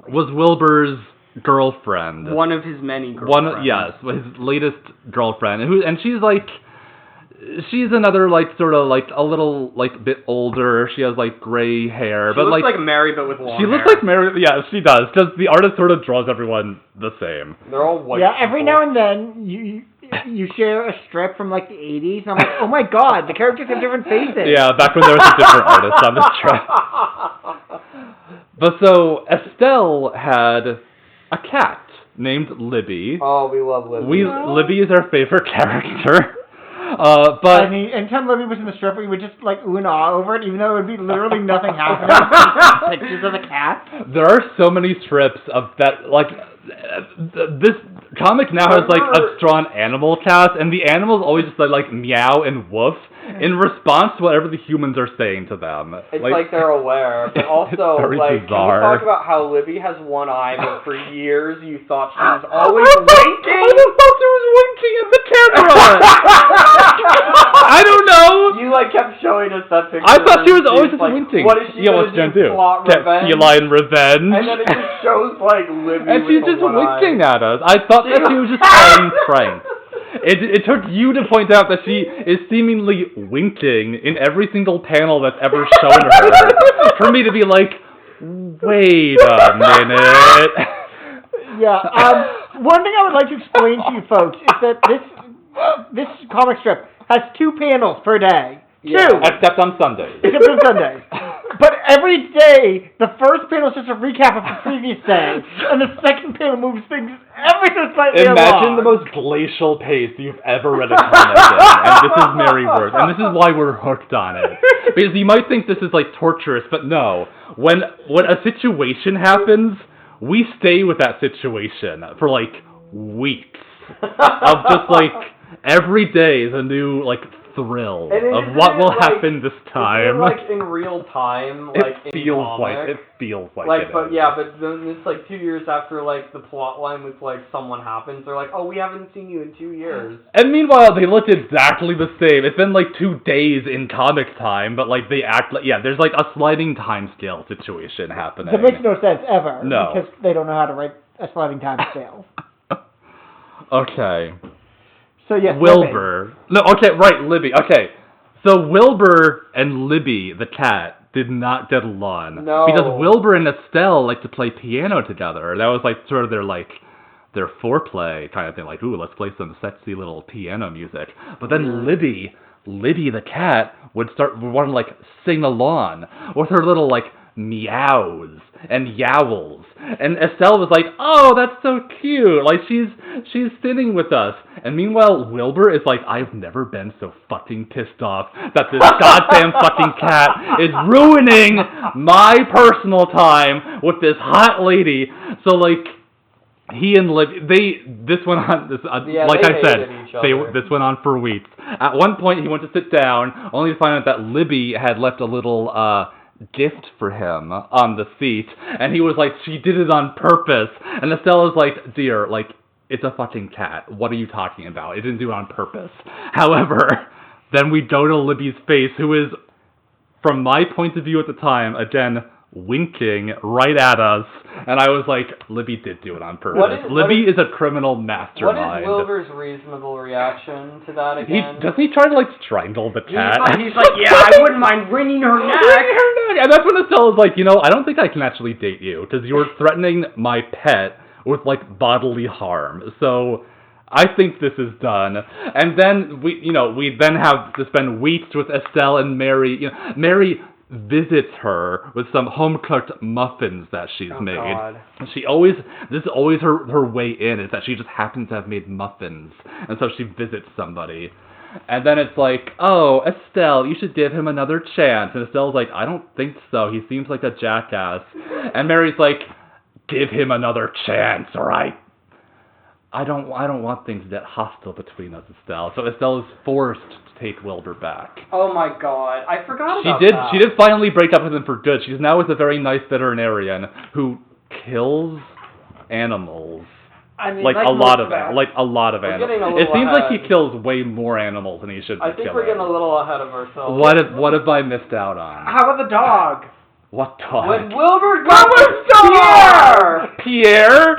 [SPEAKER 3] was Wilbur's girlfriend.
[SPEAKER 1] One of his many girlfriends.
[SPEAKER 3] Yes, his latest girlfriend. And she's another, a little, bit older. She has, gray hair.
[SPEAKER 1] She looks like Mary, but with long hair.
[SPEAKER 3] She looks like Mary, yeah, she does. Because the artist sort of draws everyone the same.
[SPEAKER 1] They're all white.
[SPEAKER 2] Yeah, every now and then, you share a strip from, the 80s, and I'm like, oh my god, the characters have different faces.
[SPEAKER 3] Yeah, back when there was a different artist on the strip. But so, Estelle had a cat named Libby.
[SPEAKER 1] Oh, we love Libby.
[SPEAKER 3] Libby is our favorite character. But
[SPEAKER 2] I mean, anytime Libby was in the strip, we would just ooh and ah over it, even though it would be literally nothing happening. Pictures of the cat.
[SPEAKER 3] There are so many strips of that. This comic now has a strong animal cast, and the animals always just meow and woof in response to whatever the humans are saying to them.
[SPEAKER 1] It's like they're aware, but also
[SPEAKER 3] very
[SPEAKER 1] can we
[SPEAKER 3] bizarre.
[SPEAKER 1] talk about how Libby has one eye, but for years you thought she was always winking?
[SPEAKER 3] I thought she was winking at the camera. I don't know.
[SPEAKER 1] You kept showing us that picture.
[SPEAKER 3] I thought she was always just winking.
[SPEAKER 1] What is she
[SPEAKER 3] what's
[SPEAKER 1] gonna do? Plot revenge?
[SPEAKER 3] Feline revenge.
[SPEAKER 1] And then it just shows Libby
[SPEAKER 3] and she's
[SPEAKER 1] with
[SPEAKER 3] just winking at us. I thought that she was just playing pranks. It took you to point out that she is seemingly winking in every single panel that's ever shown her for me to be like, wait a minute.
[SPEAKER 2] Yeah. One thing I would like to explain to you folks is that this comic strip has 2 panels per day.
[SPEAKER 3] Yeah. Except on Sundays.
[SPEAKER 2] Except on Sundays. But every day, the first panel is just a recap of the previous day, and the second panel moves things ever so slightly along.
[SPEAKER 3] Imagine the most glacial pace you've ever read a comic in, and this is Mary Worth, and this is why we're hooked on it. Because you might think this is torturous, but no. When a situation happens, we stay with that situation for weeks. Of just every day is a new thrill of what will happen this time.
[SPEAKER 1] In real time,
[SPEAKER 3] it feels like it
[SPEAKER 1] but yeah, but then it's 2 years after the plot line with someone happens, they're like, oh, we haven't seen you in 2 years.
[SPEAKER 3] And meanwhile, they look exactly the same. It's been 2 days in comic time, but they act there's a sliding time scale situation happening.
[SPEAKER 2] That makes no sense ever.
[SPEAKER 3] No.
[SPEAKER 2] Because they don't know how to write a sliding time scale.
[SPEAKER 3] Okay.
[SPEAKER 2] So yes,
[SPEAKER 3] Wilbur.
[SPEAKER 2] Libby.
[SPEAKER 3] No, okay, right, Libby. Okay. So Wilbur and Libby, the cat, did not get along.
[SPEAKER 1] No.
[SPEAKER 3] Because Wilbur and Estelle like to play piano together. That was sort of their their foreplay kind of thing, like, ooh, let's play some sexy little piano music. But then Libby the cat would want to, like, sing along with her little, like, meows and yowls. And Estelle was like, oh, that's so cute. Like, she's sitting with us. And meanwhile, Wilbur is like, I've never been so fucking pissed off that this goddamn fucking cat is ruining my personal time with this hot lady. So, like, he and Libby, this went on, like I said, this went on for weeks. At one point, he went to sit down, only to find out that Libby had left a little, gift for him on the seat, and he was like, she did it on purpose. And Estelle was like, dear, like, it's a fucking cat. What are you talking about? It didn't do it on purpose. However, then we go to Libby's face, who is, from my point of view at the time, again, winking right at us, and I was like, Libby did do it on purpose. Libby is a criminal mastermind.
[SPEAKER 1] What is Wilbur's reasonable reaction to that again?
[SPEAKER 3] Doesn't he try to, like, strangle the cat?
[SPEAKER 1] He's like, yeah, I wouldn't mind wringing her neck.
[SPEAKER 3] And that's when Estelle is like, you know, I don't think I can actually date you, because you're threatening my pet with, like, bodily harm. So I think this is done. And then we then have to spend weeks with Estelle and Mary. Mary visits her with some home-cooked muffins that she's made.
[SPEAKER 1] God.
[SPEAKER 3] This is always her way in, is that she just happens to have made muffins. And so she visits somebody. And then it's like, oh, Estelle, you should give him another chance. And Estelle's like, I don't think so. He seems like a jackass. And Mary's like, give him another chance, all right? I don't want things to get hostile between us, Estelle. So Estelle is forced to take Wilbur back.
[SPEAKER 1] Oh my God, I forgot about that.
[SPEAKER 3] She did finally break up with him for good. She's now with a very nice veterinarian who kills animals.
[SPEAKER 2] I mean,
[SPEAKER 3] like a lot of animals. It seems like he kills way more animals than he should be killing.
[SPEAKER 1] I think we're getting a little ahead of ourselves.
[SPEAKER 3] What have I missed out on?
[SPEAKER 2] How about the dog?
[SPEAKER 3] What dog?
[SPEAKER 1] When Wilbur got
[SPEAKER 2] Pierre!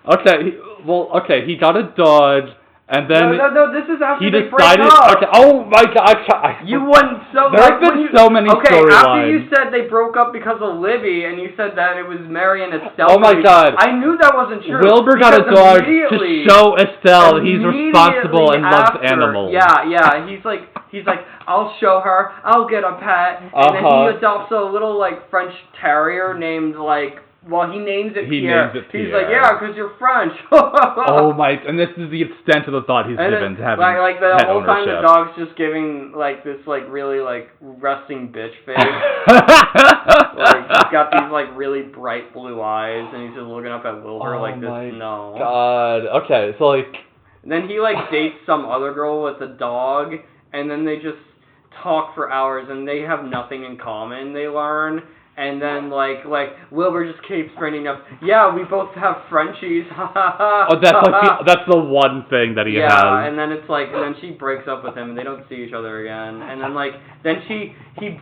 [SPEAKER 3] Okay, he got a dog, and then
[SPEAKER 1] no, this is after
[SPEAKER 3] he
[SPEAKER 1] they
[SPEAKER 3] decided.
[SPEAKER 1] break up.
[SPEAKER 3] Okay, oh my God!
[SPEAKER 1] You wouldn't
[SPEAKER 3] There have been so many storylines.
[SPEAKER 1] Okay, after you said they broke up because of Libby, and you said that it was Mary and Estelle.
[SPEAKER 3] Oh my God!
[SPEAKER 1] I knew that wasn't true.
[SPEAKER 3] Wilbur got a dog to show Estelle he's responsible and loves animals.
[SPEAKER 1] Yeah. He's like, I'll show her. I'll get a pet, and then he adopts a little like French terrier named like. Well, he names it Pierre. He's like, yeah, because you're French.
[SPEAKER 3] Oh my! And this is the extent of the thought he's given to having
[SPEAKER 1] like the
[SPEAKER 3] pet
[SPEAKER 1] whole time
[SPEAKER 3] ownership.
[SPEAKER 1] the dog's just giving like this like really like resting bitch face. Like he's got these like really bright blue eyes, and he's just looking up at Wilbur like this. No.
[SPEAKER 3] God. Okay, so like.
[SPEAKER 1] And then he like dates some other girl with a dog, and then they just talk for hours, and they have nothing in common. They learn. And then, like Wilbur just keeps bringing up, yeah, we both have Frenchies,
[SPEAKER 3] Oh, that's the one thing that he has.
[SPEAKER 1] Yeah, and then it's like, and then she breaks up with him, and they don't see each other again. And then, he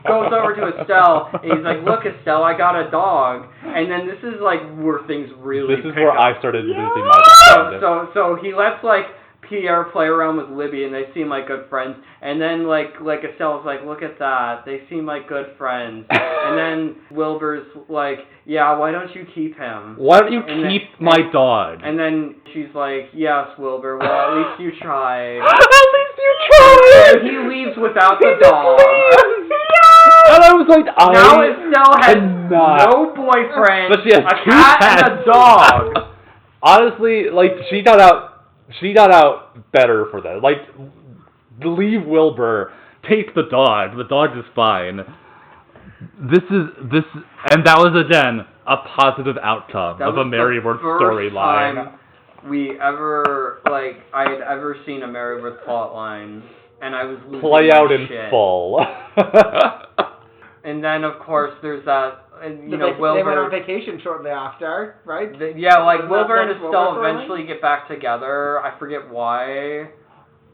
[SPEAKER 1] goes over to Estelle, and he's like, look, Estelle, I got a dog. And then this is, like, where things really
[SPEAKER 3] This is where I started losing my mind.
[SPEAKER 1] So he lets, like, Pierre play around with Libby, and they seem like good friends. And then, like Estelle's like, look at that. They seem like good friends. And then Wilbur's like, yeah, why don't you keep him?
[SPEAKER 3] Why don't you keep my dog?
[SPEAKER 1] And then she's like, yes, Wilbur, well, at least you tried.
[SPEAKER 3] At least you tried!
[SPEAKER 1] And he leaves without the dog.
[SPEAKER 3] And I was like,
[SPEAKER 1] now Estelle has no boyfriend,
[SPEAKER 3] but she has
[SPEAKER 1] a
[SPEAKER 3] two
[SPEAKER 1] cat
[SPEAKER 3] cats.
[SPEAKER 1] and a dog.
[SPEAKER 3] Honestly, like, she got out better for that. Like, leave Wilbur, take the dog. The dog is fine. And that was, again, a positive outcome of a Maryworth storyline.
[SPEAKER 1] I had ever seen a Maryworth plotline, and I was losing
[SPEAKER 3] play out
[SPEAKER 1] my
[SPEAKER 3] in
[SPEAKER 1] shit.
[SPEAKER 3] full.
[SPEAKER 1] And then, of course, there's that. Wilbur.
[SPEAKER 2] They went on vacation shortly after, right?
[SPEAKER 1] Wilbur and Estelle eventually get back together. I forget why.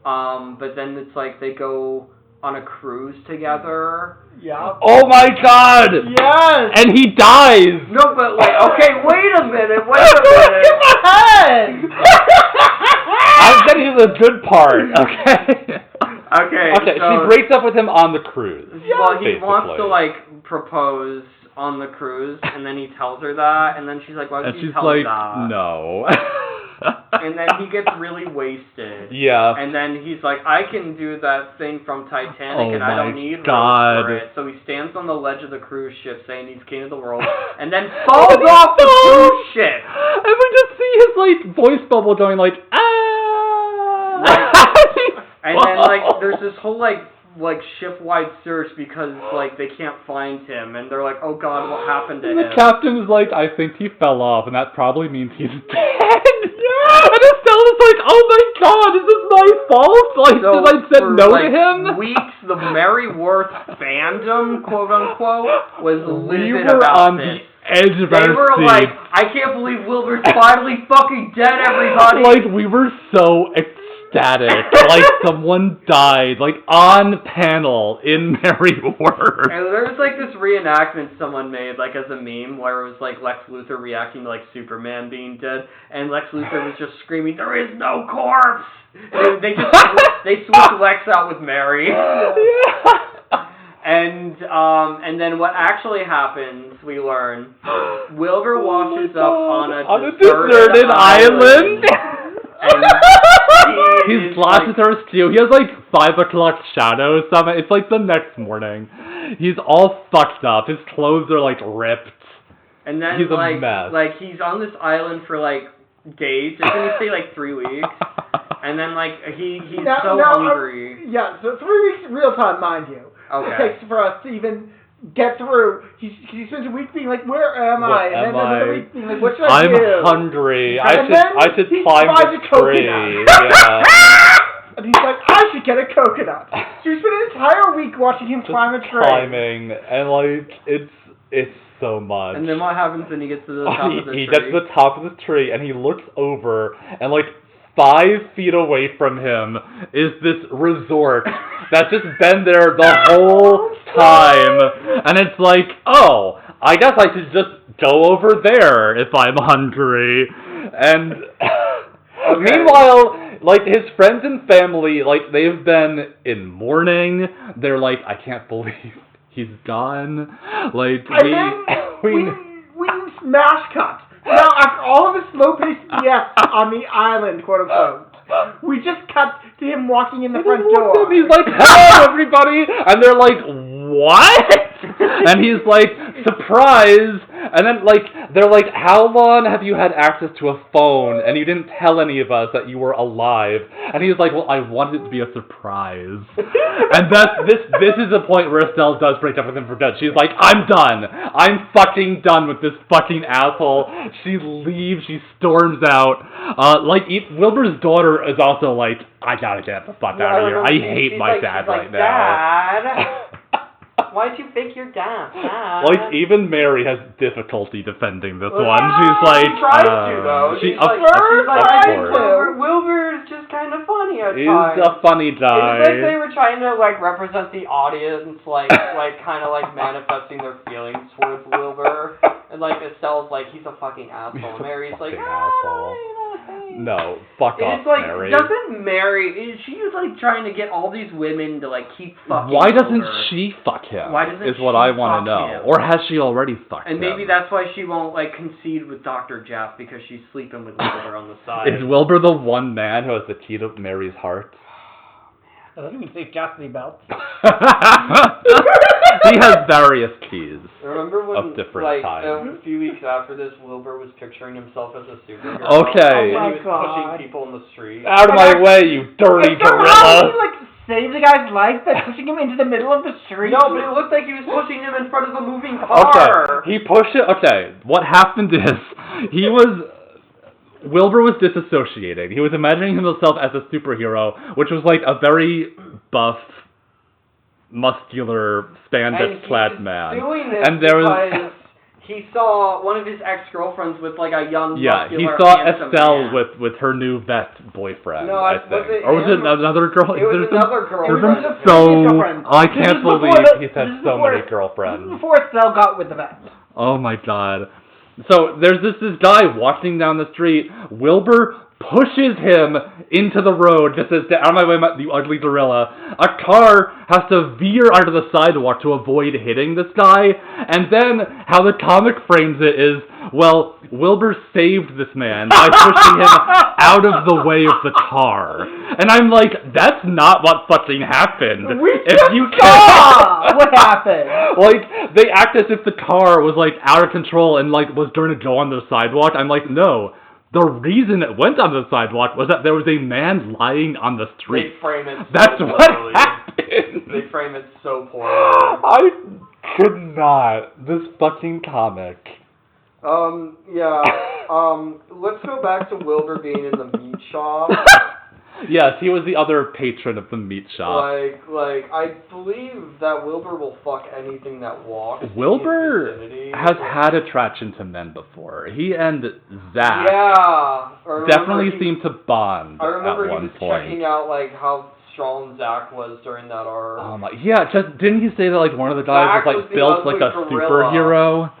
[SPEAKER 1] But then it's like they go on a cruise together.
[SPEAKER 2] Yeah.
[SPEAKER 3] Oh my God!
[SPEAKER 2] Yes!
[SPEAKER 3] And he dies!
[SPEAKER 1] No, but okay, wait a minute.
[SPEAKER 2] Get my head!
[SPEAKER 3] I'm getting to the good part, okay?
[SPEAKER 1] Okay,
[SPEAKER 3] she breaks up with him on the cruise.
[SPEAKER 1] Well, he wants to, propose on the cruise, and then he tells her that, and then she's like, why would you tell me that?
[SPEAKER 3] And she's like, no.
[SPEAKER 1] And then he gets really wasted.
[SPEAKER 3] Yeah.
[SPEAKER 1] And then he's like, I can do that thing from Titanic, and I don't need
[SPEAKER 3] God.
[SPEAKER 1] rope for it. So he stands on the ledge of the cruise ship saying he's king of the world, and then falls off the cruise ship.
[SPEAKER 3] And we just see his, like, voice bubble going, like, ah!
[SPEAKER 1] And then, like, there's this whole, like ship-wide search because, like, they can't find him, and they're like, oh god, what happened to him?
[SPEAKER 3] The captain is like, I think he fell off, and that probably means he's dead. And Estella's like, oh my god, is this my fault? Like,
[SPEAKER 1] so
[SPEAKER 3] because I said
[SPEAKER 1] for,
[SPEAKER 3] no
[SPEAKER 1] like,
[SPEAKER 3] to him?
[SPEAKER 1] weeks, the Mary Worth fandom, quote-unquote, was livid
[SPEAKER 3] were
[SPEAKER 1] about
[SPEAKER 3] on
[SPEAKER 1] this.
[SPEAKER 3] The edge of our
[SPEAKER 1] They were
[SPEAKER 3] seats.
[SPEAKER 1] like, I can't believe Wilbur's finally fucking dead, everybody!
[SPEAKER 3] Like, we were so ecstatic. Like, someone died, like, on panel in Mary Worth.
[SPEAKER 1] And there was, like, this reenactment someone made, like, as a meme, where it was, like, Lex Luthor reacting to, like, Superman being dead, and Lex Luthor was just screaming, there is no corpse! And they switched Lex out with Mary.
[SPEAKER 3] Yeah.
[SPEAKER 1] And then what actually happes, we learn, Wilbur washes up on a
[SPEAKER 3] deserted island.
[SPEAKER 1] And
[SPEAKER 3] his glasses are askew. He has like 5 o'clock shadow summit. It's like the next morning. He's all fucked up. His clothes are like ripped.
[SPEAKER 1] And then
[SPEAKER 3] he's a mess.
[SPEAKER 1] Like he's on this island for like days. Doesn't he stay like 3 weeks? And then like he's so hungry.
[SPEAKER 2] Yeah, so 3 weeks real time, mind you.
[SPEAKER 1] Okay.
[SPEAKER 2] It takes for us to even get through. He spends a week being like, where am I? And then another week being like, what should I do?
[SPEAKER 3] I'm hungry. I should
[SPEAKER 2] he
[SPEAKER 3] climb
[SPEAKER 2] tries
[SPEAKER 3] the tree. Yeah.
[SPEAKER 2] And he's like, I should get a coconut. So we spent an entire week watching him climb a tree.
[SPEAKER 3] Climbing, and like it's so much.
[SPEAKER 1] And then what happens when he gets to the top of the tree?
[SPEAKER 3] He gets to the top of the tree, and he looks over, and like 5 feet away from him is this resort that's just been there the whole time. And it's like, oh, I guess I should just go over there if I'm hungry. And meanwhile, like, his friends and family, like, they've been in mourning. They're like, I can't believe he's gone. Like,
[SPEAKER 2] we smash cut. Now, after all of the slow-paced BS on the island, quote-unquote, we just cut to him walking in the front door.
[SPEAKER 3] He's like, hello, everybody! And they're like, what? And he's like, surprise! And then, like, they're like, how long have you had access to a phone and you didn't tell any of us that you were alive? And he's like, well, I wanted it to be a surprise. And this is the point where Estelle does break up with him for good. She's like, I'm done. I'm fucking done with this fucking asshole. She leaves. She storms out. Wilbur's daughter is also like, I gotta get the fuck out of here. I hate my dad right now.
[SPEAKER 1] Dad. Why'd you fake your dad?
[SPEAKER 3] Like, even Mary has difficulty defending this one.
[SPEAKER 1] She's
[SPEAKER 3] She's like...
[SPEAKER 1] She tries to, though. She's like, Wilbur's just kind of funny at times.
[SPEAKER 3] He's a funny guy.
[SPEAKER 1] It's like they were trying to, like, represent the audience, like kind of, like, manifesting their feelings towards Wilbur. And, like, Estelle's like, he's a fucking asshole. Mary's like,
[SPEAKER 3] asshole. No, fuck off,
[SPEAKER 1] it's like,
[SPEAKER 3] Mary.
[SPEAKER 1] Doesn't Mary, she's like trying to get all these women to like keep fucking
[SPEAKER 3] Why doesn't
[SPEAKER 1] her.
[SPEAKER 3] She fuck him?
[SPEAKER 1] Why doesn't
[SPEAKER 3] is
[SPEAKER 1] she
[SPEAKER 3] what I want to know.
[SPEAKER 1] him?
[SPEAKER 3] Or has she already fucked him?
[SPEAKER 1] And maybe that's why she won't like concede with Dr. Jeff, because she's sleeping with Wilbur on the side.
[SPEAKER 3] Is Wilbur the one man who has the key to Mary's heart?
[SPEAKER 2] I don't even say chastity belt.
[SPEAKER 3] He has various keys.
[SPEAKER 1] Remember when,
[SPEAKER 3] of different times.
[SPEAKER 1] A few weeks after this, Wilbur was picturing himself as a superhero.
[SPEAKER 3] Okay.
[SPEAKER 1] And he was pushing people in the street.
[SPEAKER 3] Out of my way, you dirty gorilla!
[SPEAKER 2] He like saved the guy's life by pushing him into the middle of the street.
[SPEAKER 1] No, but it looked like he was pushing him in front of a moving car.
[SPEAKER 3] Okay, he pushed it. Okay, what happened is Wilbur was disassociating. He was imagining himself as a superhero, which was like a very buff, muscular, spandex-clad man.
[SPEAKER 1] Doing this
[SPEAKER 3] and there was
[SPEAKER 1] because he saw one of his ex-girlfriends with like a young,
[SPEAKER 3] he
[SPEAKER 1] muscular,
[SPEAKER 3] saw
[SPEAKER 1] handsome
[SPEAKER 3] Estelle
[SPEAKER 1] man.
[SPEAKER 3] with her new vet boyfriend.
[SPEAKER 1] No,
[SPEAKER 3] I think. Or was it another girl?
[SPEAKER 1] It was another girlfriend.
[SPEAKER 3] I can't believe he's had so many girlfriends.
[SPEAKER 2] This is before Estelle got with the vet.
[SPEAKER 3] Oh my god. So there's this guy walking down the street. Wilbur pushes him into the road, just says, out of my way, you ugly gorilla. A car has to veer onto the sidewalk to avoid hitting this guy, and then how the comic frames it is, well, Wilbur saved this man by pushing him out of the way of the car. And I'm like, that's not what fucking happened.
[SPEAKER 2] We saw what happened.
[SPEAKER 3] Like, they act as if the car was, like, out of control and, like, was going to go on the sidewalk. I'm like, no. The reason it went on the sidewalk was that there was a man lying on the street.
[SPEAKER 1] They frame it so
[SPEAKER 3] That's
[SPEAKER 1] poorly.
[SPEAKER 3] what happened.
[SPEAKER 1] They frame it so poorly.
[SPEAKER 3] I could not. This fucking comic.
[SPEAKER 1] Let's go back to Wilbur being in the meat shop.
[SPEAKER 3] Yes, he was the other patron of the meat shop.
[SPEAKER 1] Like, I believe that Wilbur will fuck anything that walks.
[SPEAKER 3] Wilbur
[SPEAKER 1] in his vicinity.
[SPEAKER 3] has had attraction to men before. He and Zach
[SPEAKER 1] definitely
[SPEAKER 3] seemed to bond
[SPEAKER 1] I remember
[SPEAKER 3] at
[SPEAKER 1] he
[SPEAKER 3] one
[SPEAKER 1] was
[SPEAKER 3] point.
[SPEAKER 1] checking out, like, how strong Zach was during that arc.
[SPEAKER 3] Oh my, yeah, didn't he say that, like, one of the guys
[SPEAKER 1] Zach
[SPEAKER 3] was,
[SPEAKER 1] was
[SPEAKER 3] like,
[SPEAKER 1] the
[SPEAKER 3] built like a
[SPEAKER 1] ugly gorilla.
[SPEAKER 3] superhero?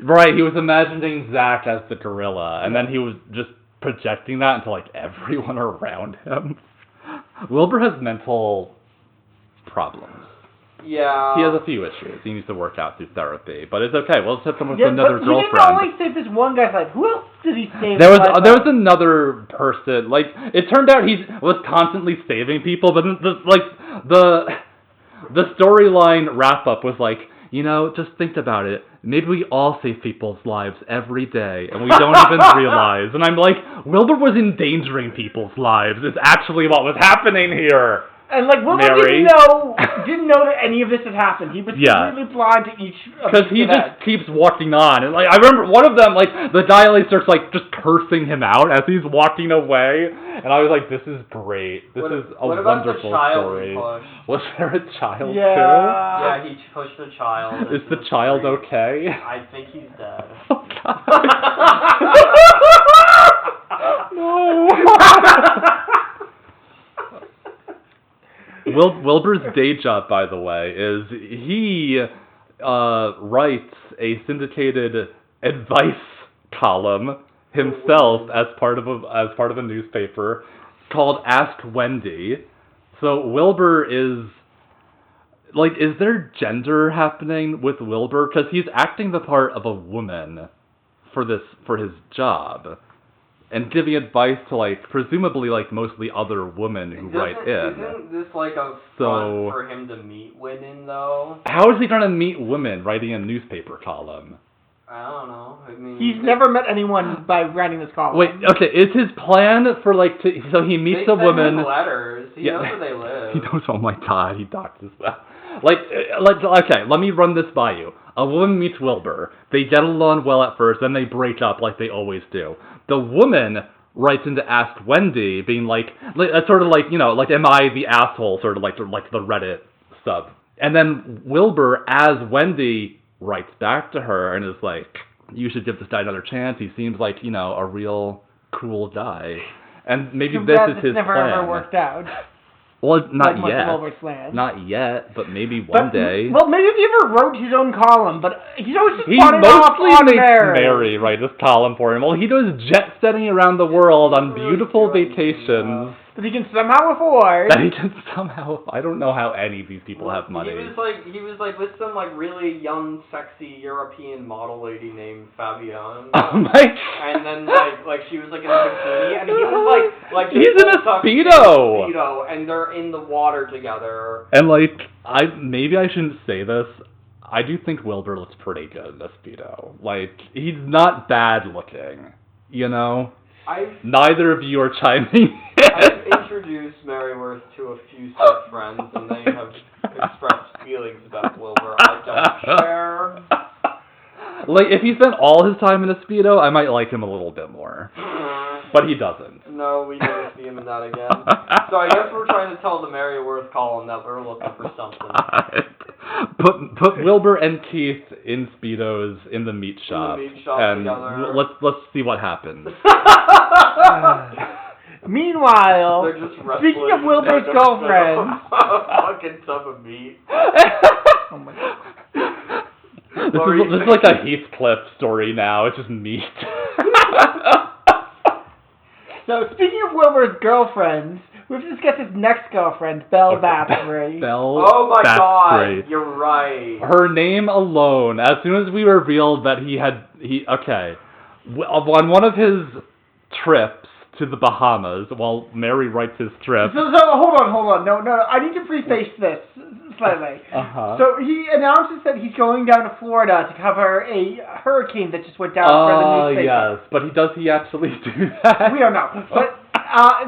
[SPEAKER 3] Right, he was imagining Zach as the gorilla, and then he was just projecting that into, like, everyone around him. Wilbur has mental problems.
[SPEAKER 1] Yeah.
[SPEAKER 3] He has a few issues he needs to work out through therapy, but it's okay. We'll just have someone with
[SPEAKER 2] Yeah,
[SPEAKER 3] another
[SPEAKER 2] but
[SPEAKER 3] girlfriend.
[SPEAKER 2] He didn't only save this one guy's life. Who else did he save?
[SPEAKER 3] There was another person. Like, it turned out he was constantly saving people, but the storyline wrap up was like, you know, just think about it. Maybe we all save people's lives every day, and we don't even realize. And I'm like, Wilbur was endangering people's lives. Is actually what was happening here.
[SPEAKER 2] And like Wilbur
[SPEAKER 3] Mary.
[SPEAKER 2] didn't know that any of this had happened. He was completely blind to each of
[SPEAKER 3] because he just keeps walking on, and like I remember one of them, like the guy starts like just cursing him out as he's walking away, and I was like, "This is great. This is a wonderful story." Was there a child too?
[SPEAKER 1] Yeah, he pushed a child.
[SPEAKER 3] Is the child okay?
[SPEAKER 1] I think he's dead.
[SPEAKER 3] Oh, God. No. Wilbur's day job, by the way, is he writes a syndicated advice column himself as part of a newspaper called Ask Wendy. So Wilbur is like, is there gender happening with Wilbur? Because he's acting the part of a woman for his job. And giving advice to, like, presumably, like, mostly other women who write in.
[SPEAKER 1] Isn't this, like, a fun for him to meet women, though?
[SPEAKER 3] How is he going to meet women writing a newspaper column?
[SPEAKER 1] I don't know. I mean...
[SPEAKER 2] He's never met anyone by writing this column.
[SPEAKER 3] Wait, okay, is his plan for, like, so he meets a woman...
[SPEAKER 1] They send him letters. He knows where they live.
[SPEAKER 3] He knows, oh my God, he doxes them. Okay, let me run this by you. A woman meets Wilbur. They get along well at first, then they break up like they always do. The woman writes into Ask Wendy, being like sort of like, you know, like, am I the asshole, sort of like the Reddit sub. And then Wilbur, as Wendy, writes back to her and is like, you should give this guy another chance. He seems like, you know, a real cool guy. And maybe this is his
[SPEAKER 2] never
[SPEAKER 3] plan.
[SPEAKER 2] ever worked out.
[SPEAKER 3] Well, not
[SPEAKER 2] like
[SPEAKER 3] yet. Not yet, but maybe one day.
[SPEAKER 2] Well, maybe if he ever wrote his own column, but he's always just
[SPEAKER 3] He
[SPEAKER 2] off
[SPEAKER 3] mostly
[SPEAKER 2] on
[SPEAKER 3] makes
[SPEAKER 2] Mary
[SPEAKER 3] write this column for him. Well, he does jet setting around the world on beautiful vacations.
[SPEAKER 2] That he can somehow afford.
[SPEAKER 3] That he can somehow... I don't know how any of these people have money.
[SPEAKER 1] He was like with some like really young, sexy European model lady named Fabienne.
[SPEAKER 3] Oh my God.
[SPEAKER 1] And then like she was like in a bikini, and he was like
[SPEAKER 3] he's in a Speedo.
[SPEAKER 1] And they're in the water together.
[SPEAKER 3] And like, maybe I shouldn't say this. I do think Wilbur looks pretty good in a Speedo. Like, he's not bad looking, you know? Neither of you are chiming in.
[SPEAKER 1] I've introduced Maryworth to a few such friends, and they have expressed feelings about Wilbur I don't share.
[SPEAKER 3] Like, if he spent all his time in a Speedo, I might like him a little bit more. But he doesn't.
[SPEAKER 1] No, we never see him in that again. So I guess we're trying to tell the Maryworth column that we're looking for something.
[SPEAKER 3] Put Wilbur and Keith in Speedos in the meat shop. And
[SPEAKER 1] together.
[SPEAKER 3] let's see what happens.
[SPEAKER 2] Meanwhile, speaking of Wilbur's girlfriend,
[SPEAKER 1] a fucking tub of meat.
[SPEAKER 2] Oh my God.
[SPEAKER 3] This is like a Heathcliff story now. It's just meat.
[SPEAKER 2] So So, speaking of Wilbur's girlfriends, we have to discuss his next girlfriend, Belle Bathory.
[SPEAKER 3] Belle
[SPEAKER 1] Oh my
[SPEAKER 3] Bathory.
[SPEAKER 1] god, you're right.
[SPEAKER 3] Her name alone, as soon as we revealed that on one of his trips to the Bahamas, while Mary writes his trip.
[SPEAKER 2] So hold on. No, I need to preface this slightly. So he announces that he's going down to Florida to cover a hurricane that just went down for the newspaper.
[SPEAKER 3] Yes, but does he actually do that?
[SPEAKER 2] We don't know. But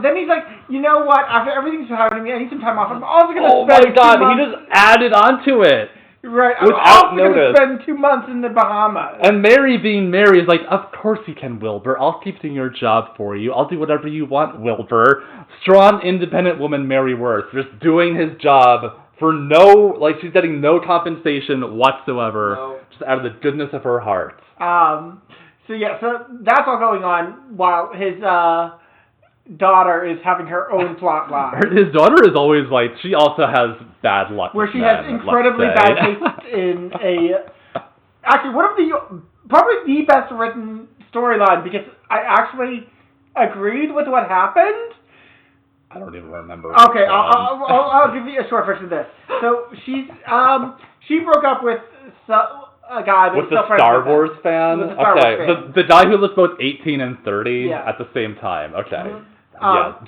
[SPEAKER 2] then he's like, you know what? After everything's happened to me, I need some time off. I'm also going to spend 2 months.
[SPEAKER 3] He just added onto it.
[SPEAKER 2] Right.
[SPEAKER 3] Without
[SPEAKER 2] I'm also going to spend 2 months in the Bahamas.
[SPEAKER 3] And Mary being Mary is like, of course you can, Wilbur. I'll keep doing your job for you. I'll do whatever you want, Wilbur. Strong, independent woman Mary Worth, just doing his job for she's getting no compensation whatsoever, just out of the goodness of her heart.
[SPEAKER 2] So that's all going on while his daughter is having her own plot line.
[SPEAKER 3] His daughter is always she also has bad luck.
[SPEAKER 2] Where she has incredibly bad taste in actually, one of probably the best written storyline, because I actually agreed with what happened.
[SPEAKER 3] I don't even remember.
[SPEAKER 2] Okay, I'll give you a short version of this. So she broke up with a guy that's
[SPEAKER 3] with the Star Wars fan.
[SPEAKER 2] With the Star Wars fan.
[SPEAKER 3] The guy who looks both 18 and 30 at the same time. Okay.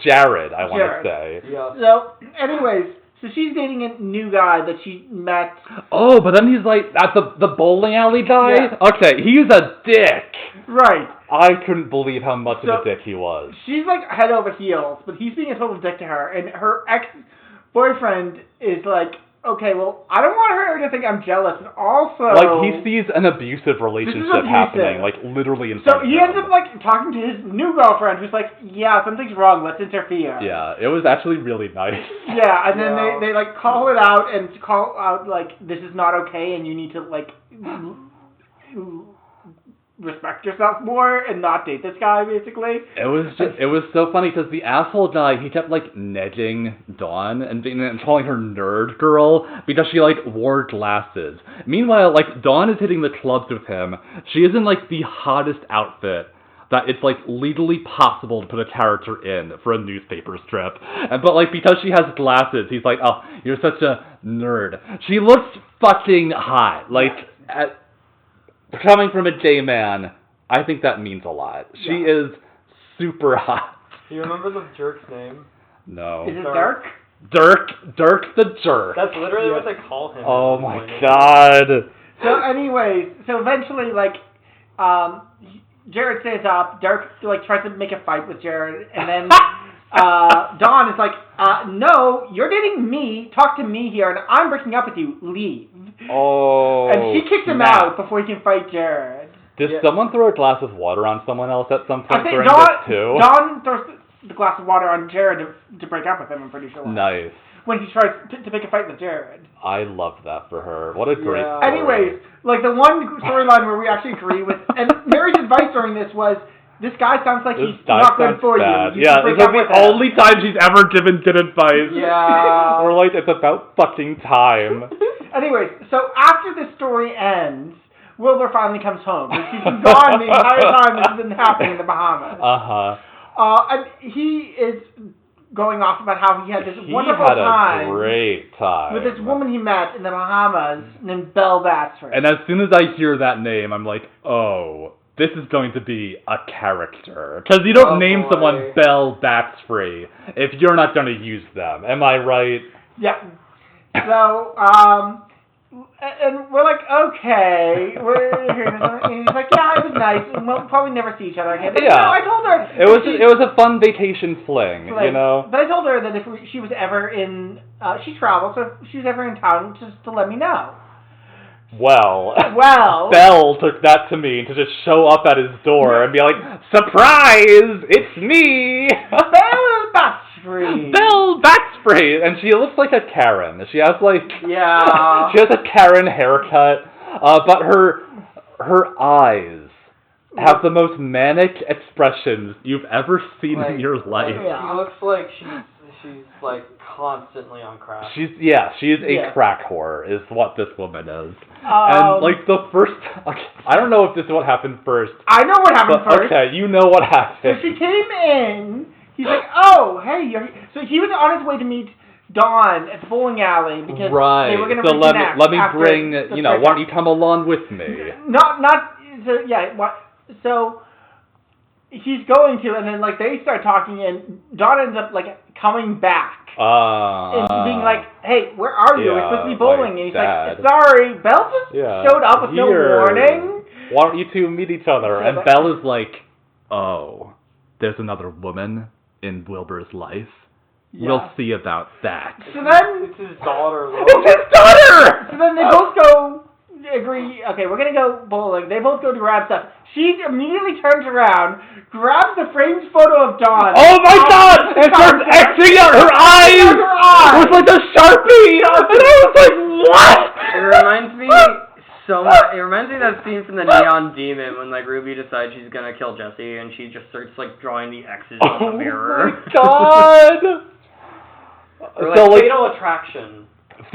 [SPEAKER 3] Jared, I want to say.
[SPEAKER 1] Yeah.
[SPEAKER 2] So, anyways, so she's dating a new guy that she met.
[SPEAKER 3] Oh, but then he's that's the bowling alley guy? Yeah. Okay, he's a dick.
[SPEAKER 2] Right.
[SPEAKER 3] I couldn't believe how much of a dick he was.
[SPEAKER 2] She's head over heels, but he's being a total dick to her, and her ex-boyfriend is okay, well, I don't want her to think I'm jealous, and also...
[SPEAKER 3] he sees an abusive relationship happening, literally in front of him. So
[SPEAKER 2] he ends up, talking to his new girlfriend, who's yeah, something's wrong, let's interfere.
[SPEAKER 3] Yeah, it was actually really nice.
[SPEAKER 2] Yeah, and then they call it out, and call out, this is not okay, and you need to, respect yourself more and not date this guy, basically.
[SPEAKER 3] It was so funny because the asshole guy, he kept negging Dawn and calling her nerd girl because she wore glasses. Meanwhile, Dawn is hitting the clubs with him. She is in the hottest outfit that it's legally possible to put a character in for a newspaper strip. But because she has glasses, he's oh, you're such a nerd. She looks fucking hot. Coming from a gay man, I think that means a lot. She is super hot.
[SPEAKER 1] Do you remember the jerk's name?
[SPEAKER 3] No.
[SPEAKER 2] Is it Dirk?
[SPEAKER 3] Dirk the jerk.
[SPEAKER 1] That's literally what they call him.
[SPEAKER 3] Oh my god.
[SPEAKER 2] So anyways, eventually, Jared stays up. Dirk tries to make a fight with Jared, and then Dawn is no, you're dating me. Talk to me here, and I'm breaking up with you. Leave.
[SPEAKER 3] Oh.
[SPEAKER 2] And she kicks him out before he can fight Jared.
[SPEAKER 3] Did someone throw a glass of water on someone else at some point during
[SPEAKER 2] Dawn,
[SPEAKER 3] this too?
[SPEAKER 2] Dawn throws the glass of water on Jared to break up with him, I'm pretty sure.
[SPEAKER 3] Nice.
[SPEAKER 2] When he tries to pick a fight with Jared.
[SPEAKER 3] I love that for her. What a great story.
[SPEAKER 2] Anyways, the one storyline where we actually agree with, and Mary's advice during this was, this guy sounds like he's not good for you.
[SPEAKER 3] Yeah, it's the only time she's ever given good advice.
[SPEAKER 2] Yeah.
[SPEAKER 3] We're it's about fucking time.
[SPEAKER 2] Anyways, so after this story ends, Wilbur finally comes home. He's been gone the entire time this has been happening in the Bahamas. And he is going off about how he had this wonderful time.
[SPEAKER 3] He had a great time.
[SPEAKER 2] With this woman he met in the Bahamas named Belle Bathory.
[SPEAKER 3] And as soon as I hear that name, I'm oh, this is going to be a character. Because you don't name someone Belle Bathory if you're not going to use them. Am I right?
[SPEAKER 2] Yeah. So, and we're okay. And he's yeah, it was nice. And we'll probably never see each other again.
[SPEAKER 3] Yeah.
[SPEAKER 2] I told her
[SPEAKER 3] it was a fun vacation fling, you know.
[SPEAKER 2] But I told her that if she was ever in, she travels, so if she was ever in town, just to let me know.
[SPEAKER 3] Well,
[SPEAKER 2] Belle
[SPEAKER 3] took that to mean to just show up at his door and be surprise, it's me!
[SPEAKER 2] Belle Bathory!
[SPEAKER 3] Belle Bathory! And she looks like a Karen. She has
[SPEAKER 2] yeah.
[SPEAKER 3] She has a Karen haircut, but her eyes have the most manic expressions you've ever seen in your life.
[SPEAKER 1] She looks like she's She's, like, constantly on crack.
[SPEAKER 3] She's a crack whore, is what this woman is.
[SPEAKER 2] And,
[SPEAKER 3] like, the first... Okay, I don't know if this is what happened first.
[SPEAKER 2] I know what happened first.
[SPEAKER 3] Okay, you know what happened.
[SPEAKER 2] So she came in, he's like, oh, hey, so he was on his way to meet Dawn at the bowling alley, because they were going to reconnect.
[SPEAKER 3] Let me bring, why don't you come along with me?
[SPEAKER 2] So he's going to, and then, like, they start talking, and Dawn ends up, like, coming back. And being like, hey, where are you? We're supposed to be bowling. And he's like, sorry, Belle just showed up with no warning.
[SPEAKER 3] Why don't you two meet each other? And Belle is like, oh, there's another woman in Wilbur's life. Yeah. We'll see about that.
[SPEAKER 2] So then...
[SPEAKER 1] It's his daughter.
[SPEAKER 3] It's his daughter!
[SPEAKER 2] So then they both agree, okay, we're going to go bowling. They both go to grab stuff. She immediately turns around, grabs the framed photo of Dawn.
[SPEAKER 3] Oh my god! And starts etching out her eyes! With like a Sharpie! And I was like, what?
[SPEAKER 1] It reminds me so much. It reminds me of that scene from the Neon Demon when, like, Ruby decides she's going to kill Jesse and she just starts, like, drawing the X's on the mirror.
[SPEAKER 3] Oh my god!
[SPEAKER 1] Or, like, Fatal Attraction.
[SPEAKER 3] It's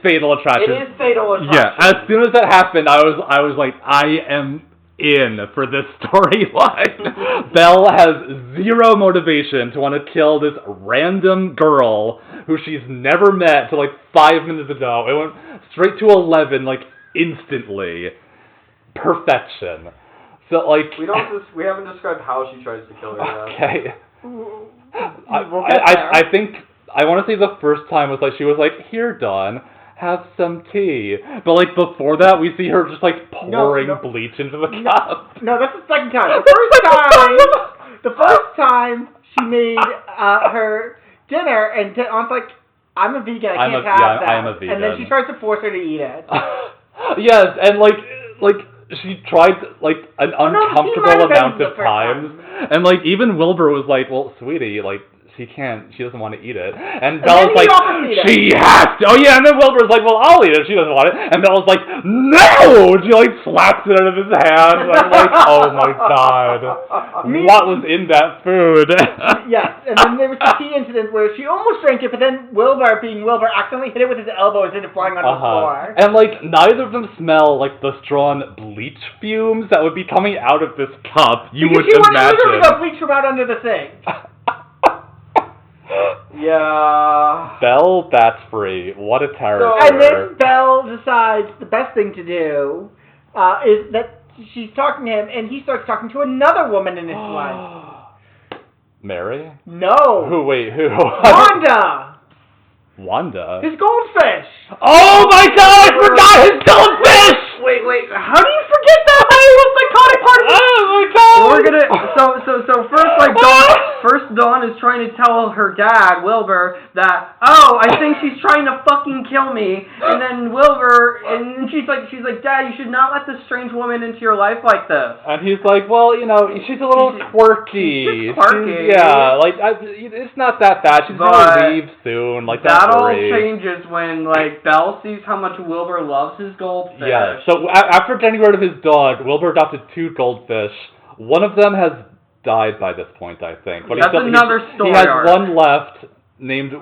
[SPEAKER 3] Fatal Attraction.
[SPEAKER 1] It is Fatal Attraction.
[SPEAKER 3] Yeah, as soon as that happened, I was like, I am in for this storyline. Belle has zero motivation to want to kill this random girl who she's never met till like 5 minutes ago. It went straight to 11, like, instantly. Perfection. So, like...
[SPEAKER 1] We haven't described how she tries to kill her yet.
[SPEAKER 3] Okay. I think... I want to say the first time was like, she was like, here, Dawn, have some tea. But, like, before that, we see her just, like, pouring bleach into the cup.
[SPEAKER 2] No, that's the second time. The first time she made her dinner, and Dawn's like, I'm a vegan, I can't have that.
[SPEAKER 3] I am a vegan.
[SPEAKER 2] And then she tries to force her to eat it.
[SPEAKER 3] Yes, and, like, she tried, like, an uncomfortable amount of times. And, like, even Wilbur was like, well, sweetie, like, she doesn't want to eat it. And Bella's like, she has to. Oh yeah, and then Wilbur's like, well, I'll eat it. She doesn't want it. And Bella's like, no! She like slaps it out of his hand. And I'm like, oh my god. What was in that food?
[SPEAKER 2] Yes, and then there was the tea incident where she almost drank it, but then Wilbur, being Wilbur, accidentally hit it with his elbow and sent it flying onto the floor.
[SPEAKER 3] And like, neither of them smell like the strong bleach fumes that would be coming out of this cup. You would imagine. Because she
[SPEAKER 2] literally got bleach from out under the sink.
[SPEAKER 1] Yeah.
[SPEAKER 3] Belle bats free. What a character.
[SPEAKER 2] And then Belle decides the best thing to do is that she's talking to him, and he starts talking to another woman in his life.
[SPEAKER 3] Mary?
[SPEAKER 2] No.
[SPEAKER 3] Who? Wanda?
[SPEAKER 2] His goldfish.
[SPEAKER 3] Oh my god, I forgot his goldfish!
[SPEAKER 1] Wait,
[SPEAKER 2] how do you forget that? That was a psychotic part of it.
[SPEAKER 3] Oh my god!
[SPEAKER 1] We're gonna, so first, like, Dawn is trying to tell her dad, Wilbur, that, I think she's trying to fucking kill me, and then Wilbur, and she's like, Dad, you should not let this strange woman into your life like this.
[SPEAKER 3] And he's like, well, she's a little quirky.
[SPEAKER 1] She's just quirky.
[SPEAKER 3] It's not that bad. She's gonna leave soon. Like,
[SPEAKER 1] that all changes when, like, Belle sees how much Wilbur loves his goldfish.
[SPEAKER 3] Yeah, so after getting rid of his dog, Wilbur adopted 2 goldfish. One of them has died by this point, I think. But
[SPEAKER 1] that's another story.
[SPEAKER 3] He has one left named...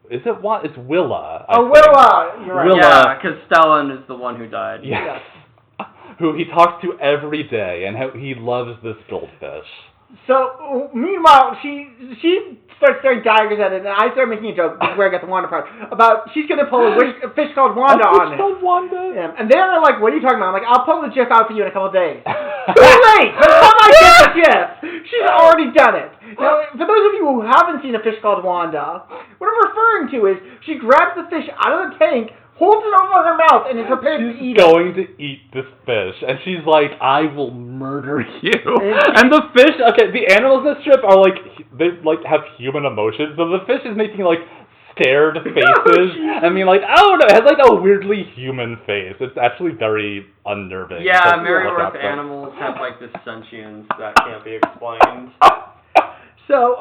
[SPEAKER 3] It's Willa.
[SPEAKER 2] Willa! You're right.
[SPEAKER 3] Willa.
[SPEAKER 1] Yeah, because Stellan is the one who died.
[SPEAKER 3] Yes. Who he talks to every day, and how he loves this goldfish.
[SPEAKER 2] So, meanwhile, she starts throwing daggers at it, and I start making a joke, this is where I got the Wanda part, about she's going to pull a fish called Wanda on it.
[SPEAKER 3] Called Wanda?
[SPEAKER 2] Yeah. And they're like, what are you talking about? I'm like, I'll pull the gif out for you in a couple of days. Too late! By the time I get the gif, she's already done it. Now, for those of you who haven't seen a fish called Wanda, what I'm referring to is, she grabs the fish out of the tank, holds it over her mouth, and is prepared to eat it.
[SPEAKER 3] She's going to eat this fish, and she's like, I will murder you. And the fish, the animals in the strip are like, they like have human emotions, so the fish is making like scared faces. I mean, like, I don't know, it has like a weirdly human face. It's actually very unnerving.
[SPEAKER 1] Yeah, Merryworth animals have like this sentience that can't be explained.
[SPEAKER 2] So,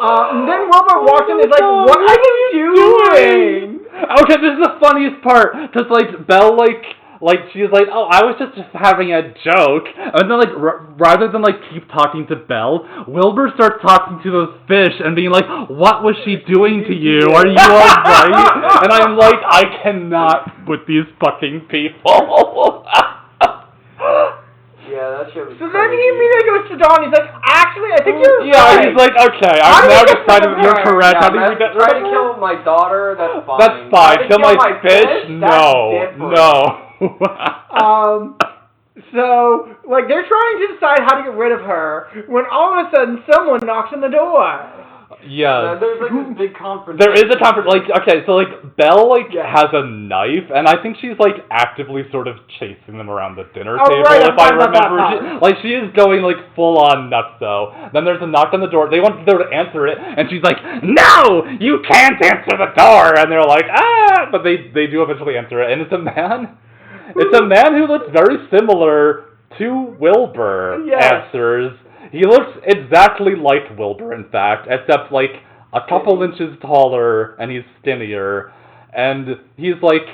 [SPEAKER 2] then Wilbur walks in and is like, what are you doing?
[SPEAKER 3] Okay, this is the funniest part, because, like, Belle, like, Like, she's like, oh, I was just having a joke. And then, like, rather than, like, keep talking to Belle, Wilbur starts talking to those fish and being like, what was she doing to you? Are you alright? And I'm like, I cannot with these fucking people.
[SPEAKER 1] Yeah, that shit was
[SPEAKER 2] So
[SPEAKER 1] crazy.
[SPEAKER 2] then he immediately goes to Dawn. He's like, actually, I think you're
[SPEAKER 3] Yeah,
[SPEAKER 2] right.
[SPEAKER 3] he's like, okay, I've now decided you're correct.
[SPEAKER 1] Yeah,
[SPEAKER 3] How do you get
[SPEAKER 1] try to kill my daughter, that's fine.
[SPEAKER 3] That's fine.
[SPEAKER 1] Try to
[SPEAKER 3] Kill my fish?
[SPEAKER 1] That's different.
[SPEAKER 3] No.
[SPEAKER 2] So, like, they're trying to decide how to get rid of her when all of a sudden someone knocks on the door.
[SPEAKER 3] Yeah.
[SPEAKER 1] There's like this big conference.
[SPEAKER 3] There is a conference, like, okay, so, like, Belle, like, has a knife, and I think she's, like, actively sort of chasing them around the dinner table,
[SPEAKER 2] right,
[SPEAKER 3] if I remember. She is going, like, full-on nutso. Then there's a knock on the door. They want her to answer it, and she's like, no! You can't answer the door! And they're like, ah! But they do eventually answer it, and it's a man. It's a man who looks very similar to Wilbur, answers. He looks exactly like Wilbur, in fact, except, like, a couple inches taller, and he's skinnier. And he's like,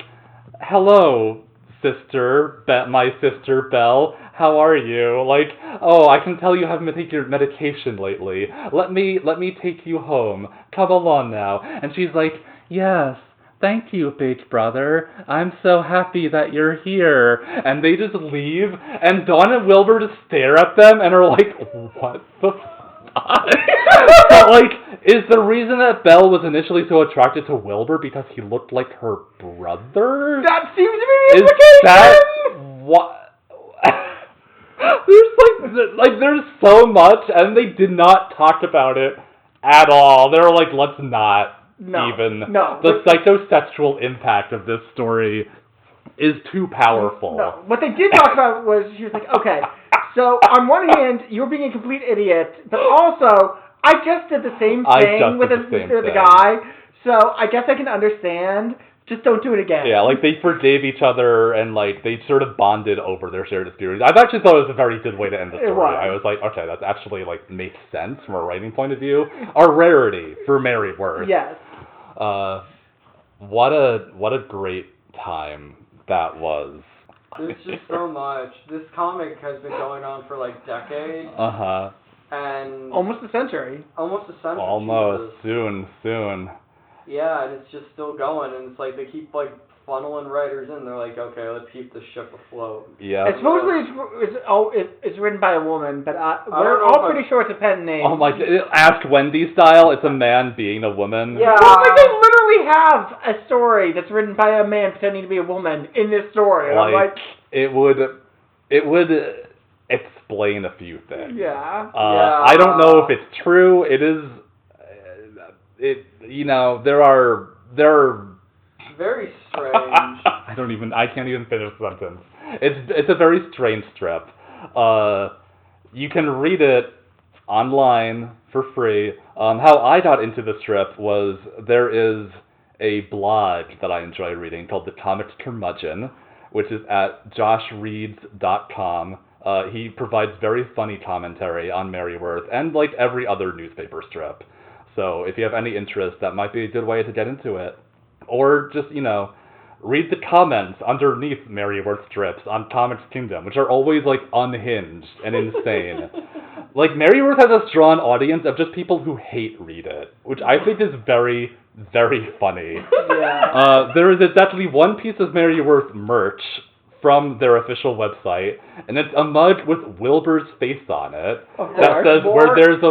[SPEAKER 3] hello, sister, my sister, Belle. How are you? Like, oh, I can tell you haven't been taking your medication lately. Let me take you home. Come along now. And she's like, yes. Thank you, big brother. I'm so happy that you're here. And they just leave, and Dawn and Wilbur just stare at them and are like, what the fuck? So, like, is the reason that Belle was initially so attracted to Wilbur because he looked like her brother?
[SPEAKER 2] That seems to be the
[SPEAKER 3] Is
[SPEAKER 2] implication!
[SPEAKER 3] that what? There's so much, and they did not talk about it at all. They were like, let's not. The psychosexual impact of this story is too powerful.
[SPEAKER 2] No, what they did talk about was, she was like, okay, so on one hand, you're being a complete idiot, but also, I just did the same thing with the guy, so I guess I can understand. Just don't do it again.
[SPEAKER 3] Yeah, like, they forgave each other, and, like, they sort of bonded over their shared experience. I've actually thought it was a very good way to end the story. I was like, okay, that actually, like, makes sense from a writing point of view. A rarity for Mary Worth.
[SPEAKER 2] Yes.
[SPEAKER 3] What a great time that was.
[SPEAKER 1] There's just so much. This comic has been going on for, like, decades.
[SPEAKER 3] Uh-huh.
[SPEAKER 1] And...
[SPEAKER 2] Almost a century.
[SPEAKER 1] Almost a century.
[SPEAKER 3] Almost.
[SPEAKER 1] Jesus.
[SPEAKER 3] Soon.
[SPEAKER 1] Yeah, and it's just still going, and it's like they keep like funneling writers in. They're like, okay, let's keep the ship afloat.
[SPEAKER 2] Yeah. And supposedly it's written by a woman, but we're all pretty sure it's a pen name.
[SPEAKER 3] Oh my! Ask Wendy style. It's a man being a woman.
[SPEAKER 2] Yeah. Well, like, they literally have a story that's written by a man pretending to be a woman in this story. And I'm like, it
[SPEAKER 3] would explain a few things.
[SPEAKER 2] Yeah.
[SPEAKER 3] I don't know if it's true. It is. There are
[SPEAKER 1] very strange.
[SPEAKER 3] I can't even finish the sentence. It's a very strange strip. You can read it online for free. How I got into the strip was there is a blog that I enjoy reading called The Comics Curmudgeon, which is at joshreads.com. He provides very funny commentary on Mary Worth and like every other newspaper strip. So if you have any interest, that might be a good way to get into it. Or just, read the comments underneath Mary Worth strips on Comics Kingdom, which are always, like, unhinged and insane. Like, Mary Worth has a strong audience of just people who hate read it, which I think is very, very funny.
[SPEAKER 2] Yeah.
[SPEAKER 3] There is exactly one piece of Mary Worth merch from their official website, and it's a mug with Wilbur's face on it that says where there's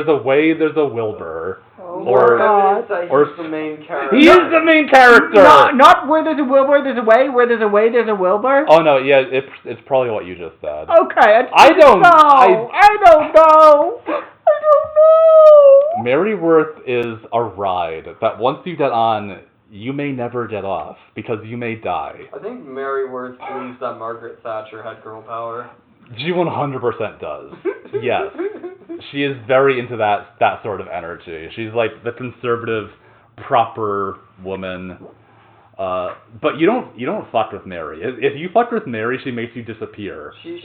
[SPEAKER 3] a way, there's a Wilbur.
[SPEAKER 1] He's the main character.
[SPEAKER 3] He is the main character.
[SPEAKER 2] Not where there's a Wilbur, there's a way. Where there's a way, there's a Wilbur.
[SPEAKER 3] Oh no, yeah, it's probably what you just said.
[SPEAKER 2] Okay,
[SPEAKER 3] I don't know. Mary Worth is a ride that once you get on, you may never get off, because you may die.
[SPEAKER 1] I think Mary Worth believes that Margaret Thatcher had girl power.
[SPEAKER 3] She 100% does. Yes. She is very into that sort of energy. She's like the conservative, proper woman. But you don't fuck with Mary. If you fuck with Mary, she makes you disappear.
[SPEAKER 2] She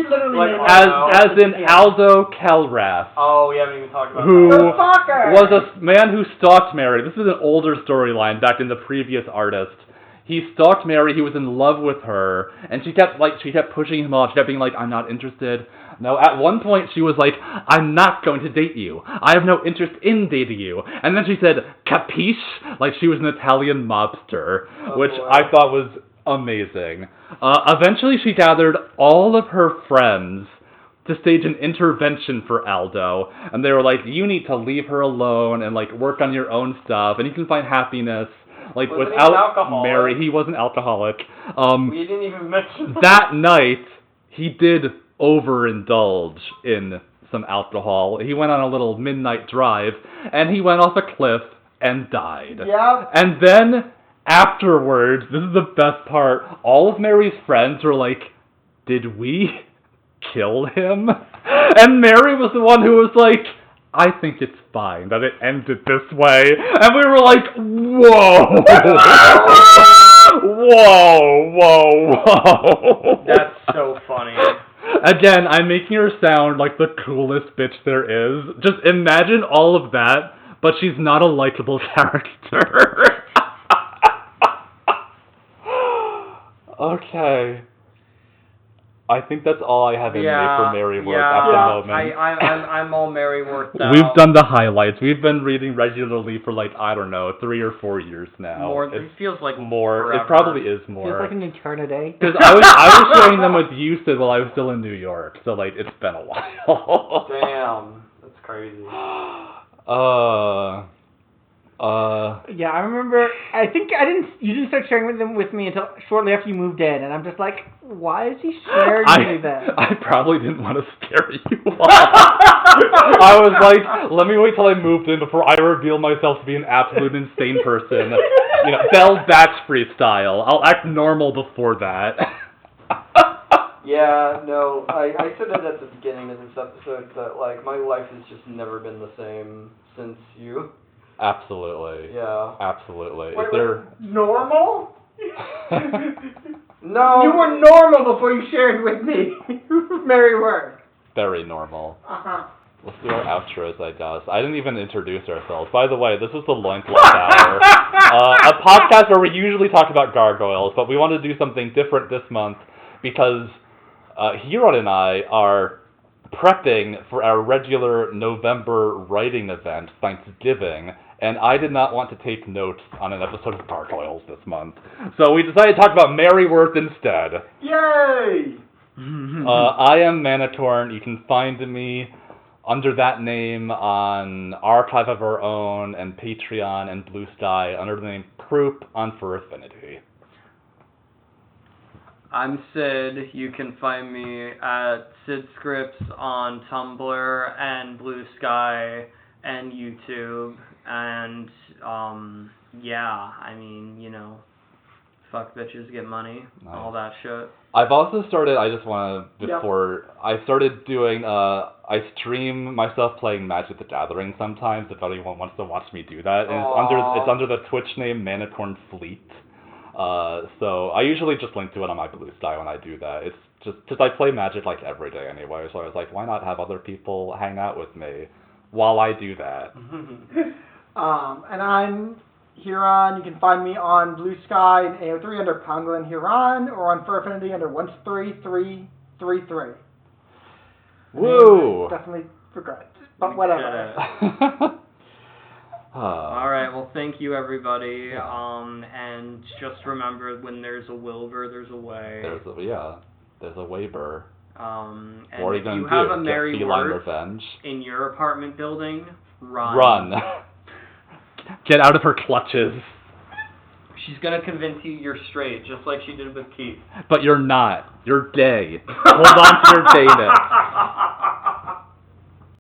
[SPEAKER 2] literally
[SPEAKER 1] like,
[SPEAKER 3] as in Aldo Kelrath.
[SPEAKER 1] Oh, we haven't even talked about
[SPEAKER 3] who
[SPEAKER 1] that.
[SPEAKER 3] was a man who stalked Mary. This is an older storyline back in the previous artist. He stalked Mary, he was in love with her, and she kept pushing him off, she kept being like, I'm not interested. No, at one point she was like, I'm not going to date you. I have no interest in dating you. And then she said, capiche? Like she was an Italian mobster, which
[SPEAKER 1] boy.
[SPEAKER 3] I thought was amazing. Eventually she gathered all of her friends to stage an intervention for Aldo, and they were like, you need to leave her alone and like work on your own stuff, and you can find happiness like
[SPEAKER 1] Wasn't he an
[SPEAKER 3] without
[SPEAKER 1] alcoholic?
[SPEAKER 3] Mary. He was an alcoholic.
[SPEAKER 1] We didn't even mention
[SPEAKER 3] That night, he did overindulge in some alcohol. He went on a little midnight drive, and he went off a cliff and died.
[SPEAKER 2] Yeah.
[SPEAKER 3] And then, afterwards, this is the best part, all of Mary's friends were like, did we kill him? And Mary was the one who was like, I think it's fine that it ended this way. And we were like, whoa! Whoa!
[SPEAKER 1] That's so funny.
[SPEAKER 3] Again, I'm making her sound like the coolest bitch there is. Just imagine all of that, but she's not a likable character. Okay. I think that's all I have in me for Mary Worth at the moment.
[SPEAKER 1] I'm all Mary Worth now.
[SPEAKER 3] We've done the highlights. We've been reading regularly for 3 or 4 years now.
[SPEAKER 1] More. It feels like
[SPEAKER 3] more.
[SPEAKER 1] Forever.
[SPEAKER 3] It probably is more.
[SPEAKER 2] Feels like an eternity.
[SPEAKER 3] Because I was sharing them with you still while I was still in New York, so it's been a while.
[SPEAKER 1] Damn, that's crazy.
[SPEAKER 2] Yeah, I remember. I think you didn't start sharing them with me until shortly after you moved in, and I'm just like, why is he sharing me this?
[SPEAKER 3] I probably didn't want to scare you off. I was like, let me wait till I moved in before I reveal myself to be an absolute insane person. Bell Batch freestyle. I'll act normal before that.
[SPEAKER 1] Yeah, no, I said it at the beginning of this episode, but my life has just never been the same since you.
[SPEAKER 3] Absolutely.
[SPEAKER 1] Yeah.
[SPEAKER 3] Absolutely.
[SPEAKER 2] Wait,
[SPEAKER 3] Is there...
[SPEAKER 2] Normal?
[SPEAKER 1] No.
[SPEAKER 2] You were normal before you shared with me. Mary Worth.
[SPEAKER 3] Very normal.
[SPEAKER 2] Uh-huh.
[SPEAKER 3] Let's do our outros, I guess. I didn't even introduce ourselves. By the way, this is the Loincloth Hour, a podcast where we usually talk about gargoyles, but we want to do something different this month because Huron and I are prepping for our regular November writing event, Thanksgiving, and I did not want to take notes on an episode of Gargoyles this month. So we decided to talk about Mary Worth instead.
[SPEAKER 2] Yay!
[SPEAKER 3] I am Manitorn. You can find me under that name on Archive of Our Own and Patreon and Blue Sky under the name Croup on For Affinity.
[SPEAKER 1] I'm Sid. You can find me at Sid Scripts on Tumblr and Blue Sky and YouTube. And, fuck bitches, get money,
[SPEAKER 3] nice.
[SPEAKER 1] All that shit.
[SPEAKER 3] I've also started, I started doing, I stream myself playing Magic the Gathering sometimes, if anyone wants to watch me do that. And it's under the Twitch name Manicorn Fleet. So I usually just link to it on my Blue Sky when I do that. It's just because I play Magic every day anyway, so I was like, why not have other people hang out with me while I do that?
[SPEAKER 2] And I'm Huron. You can find me on Blue Sky and AO3 under Pangolin Huron, or on Fur Affinity under 13333.
[SPEAKER 3] Woo!
[SPEAKER 2] Definitely regret, but whatever.
[SPEAKER 1] All right, well, thank you, everybody. And just remember, when there's a Wilbur, there's a way.
[SPEAKER 3] There's a Weber.
[SPEAKER 1] And
[SPEAKER 3] what are you
[SPEAKER 1] if
[SPEAKER 3] gonna
[SPEAKER 1] you
[SPEAKER 3] do?
[SPEAKER 1] have a
[SPEAKER 3] Get
[SPEAKER 1] Mary
[SPEAKER 3] feline
[SPEAKER 1] Worth
[SPEAKER 3] revenge?
[SPEAKER 1] In your apartment building, run.
[SPEAKER 3] Run. Get out of her clutches.
[SPEAKER 1] She's gonna convince you you're straight, just like she did with Keith.
[SPEAKER 3] But you're not. You're gay. Hold on to your gayness.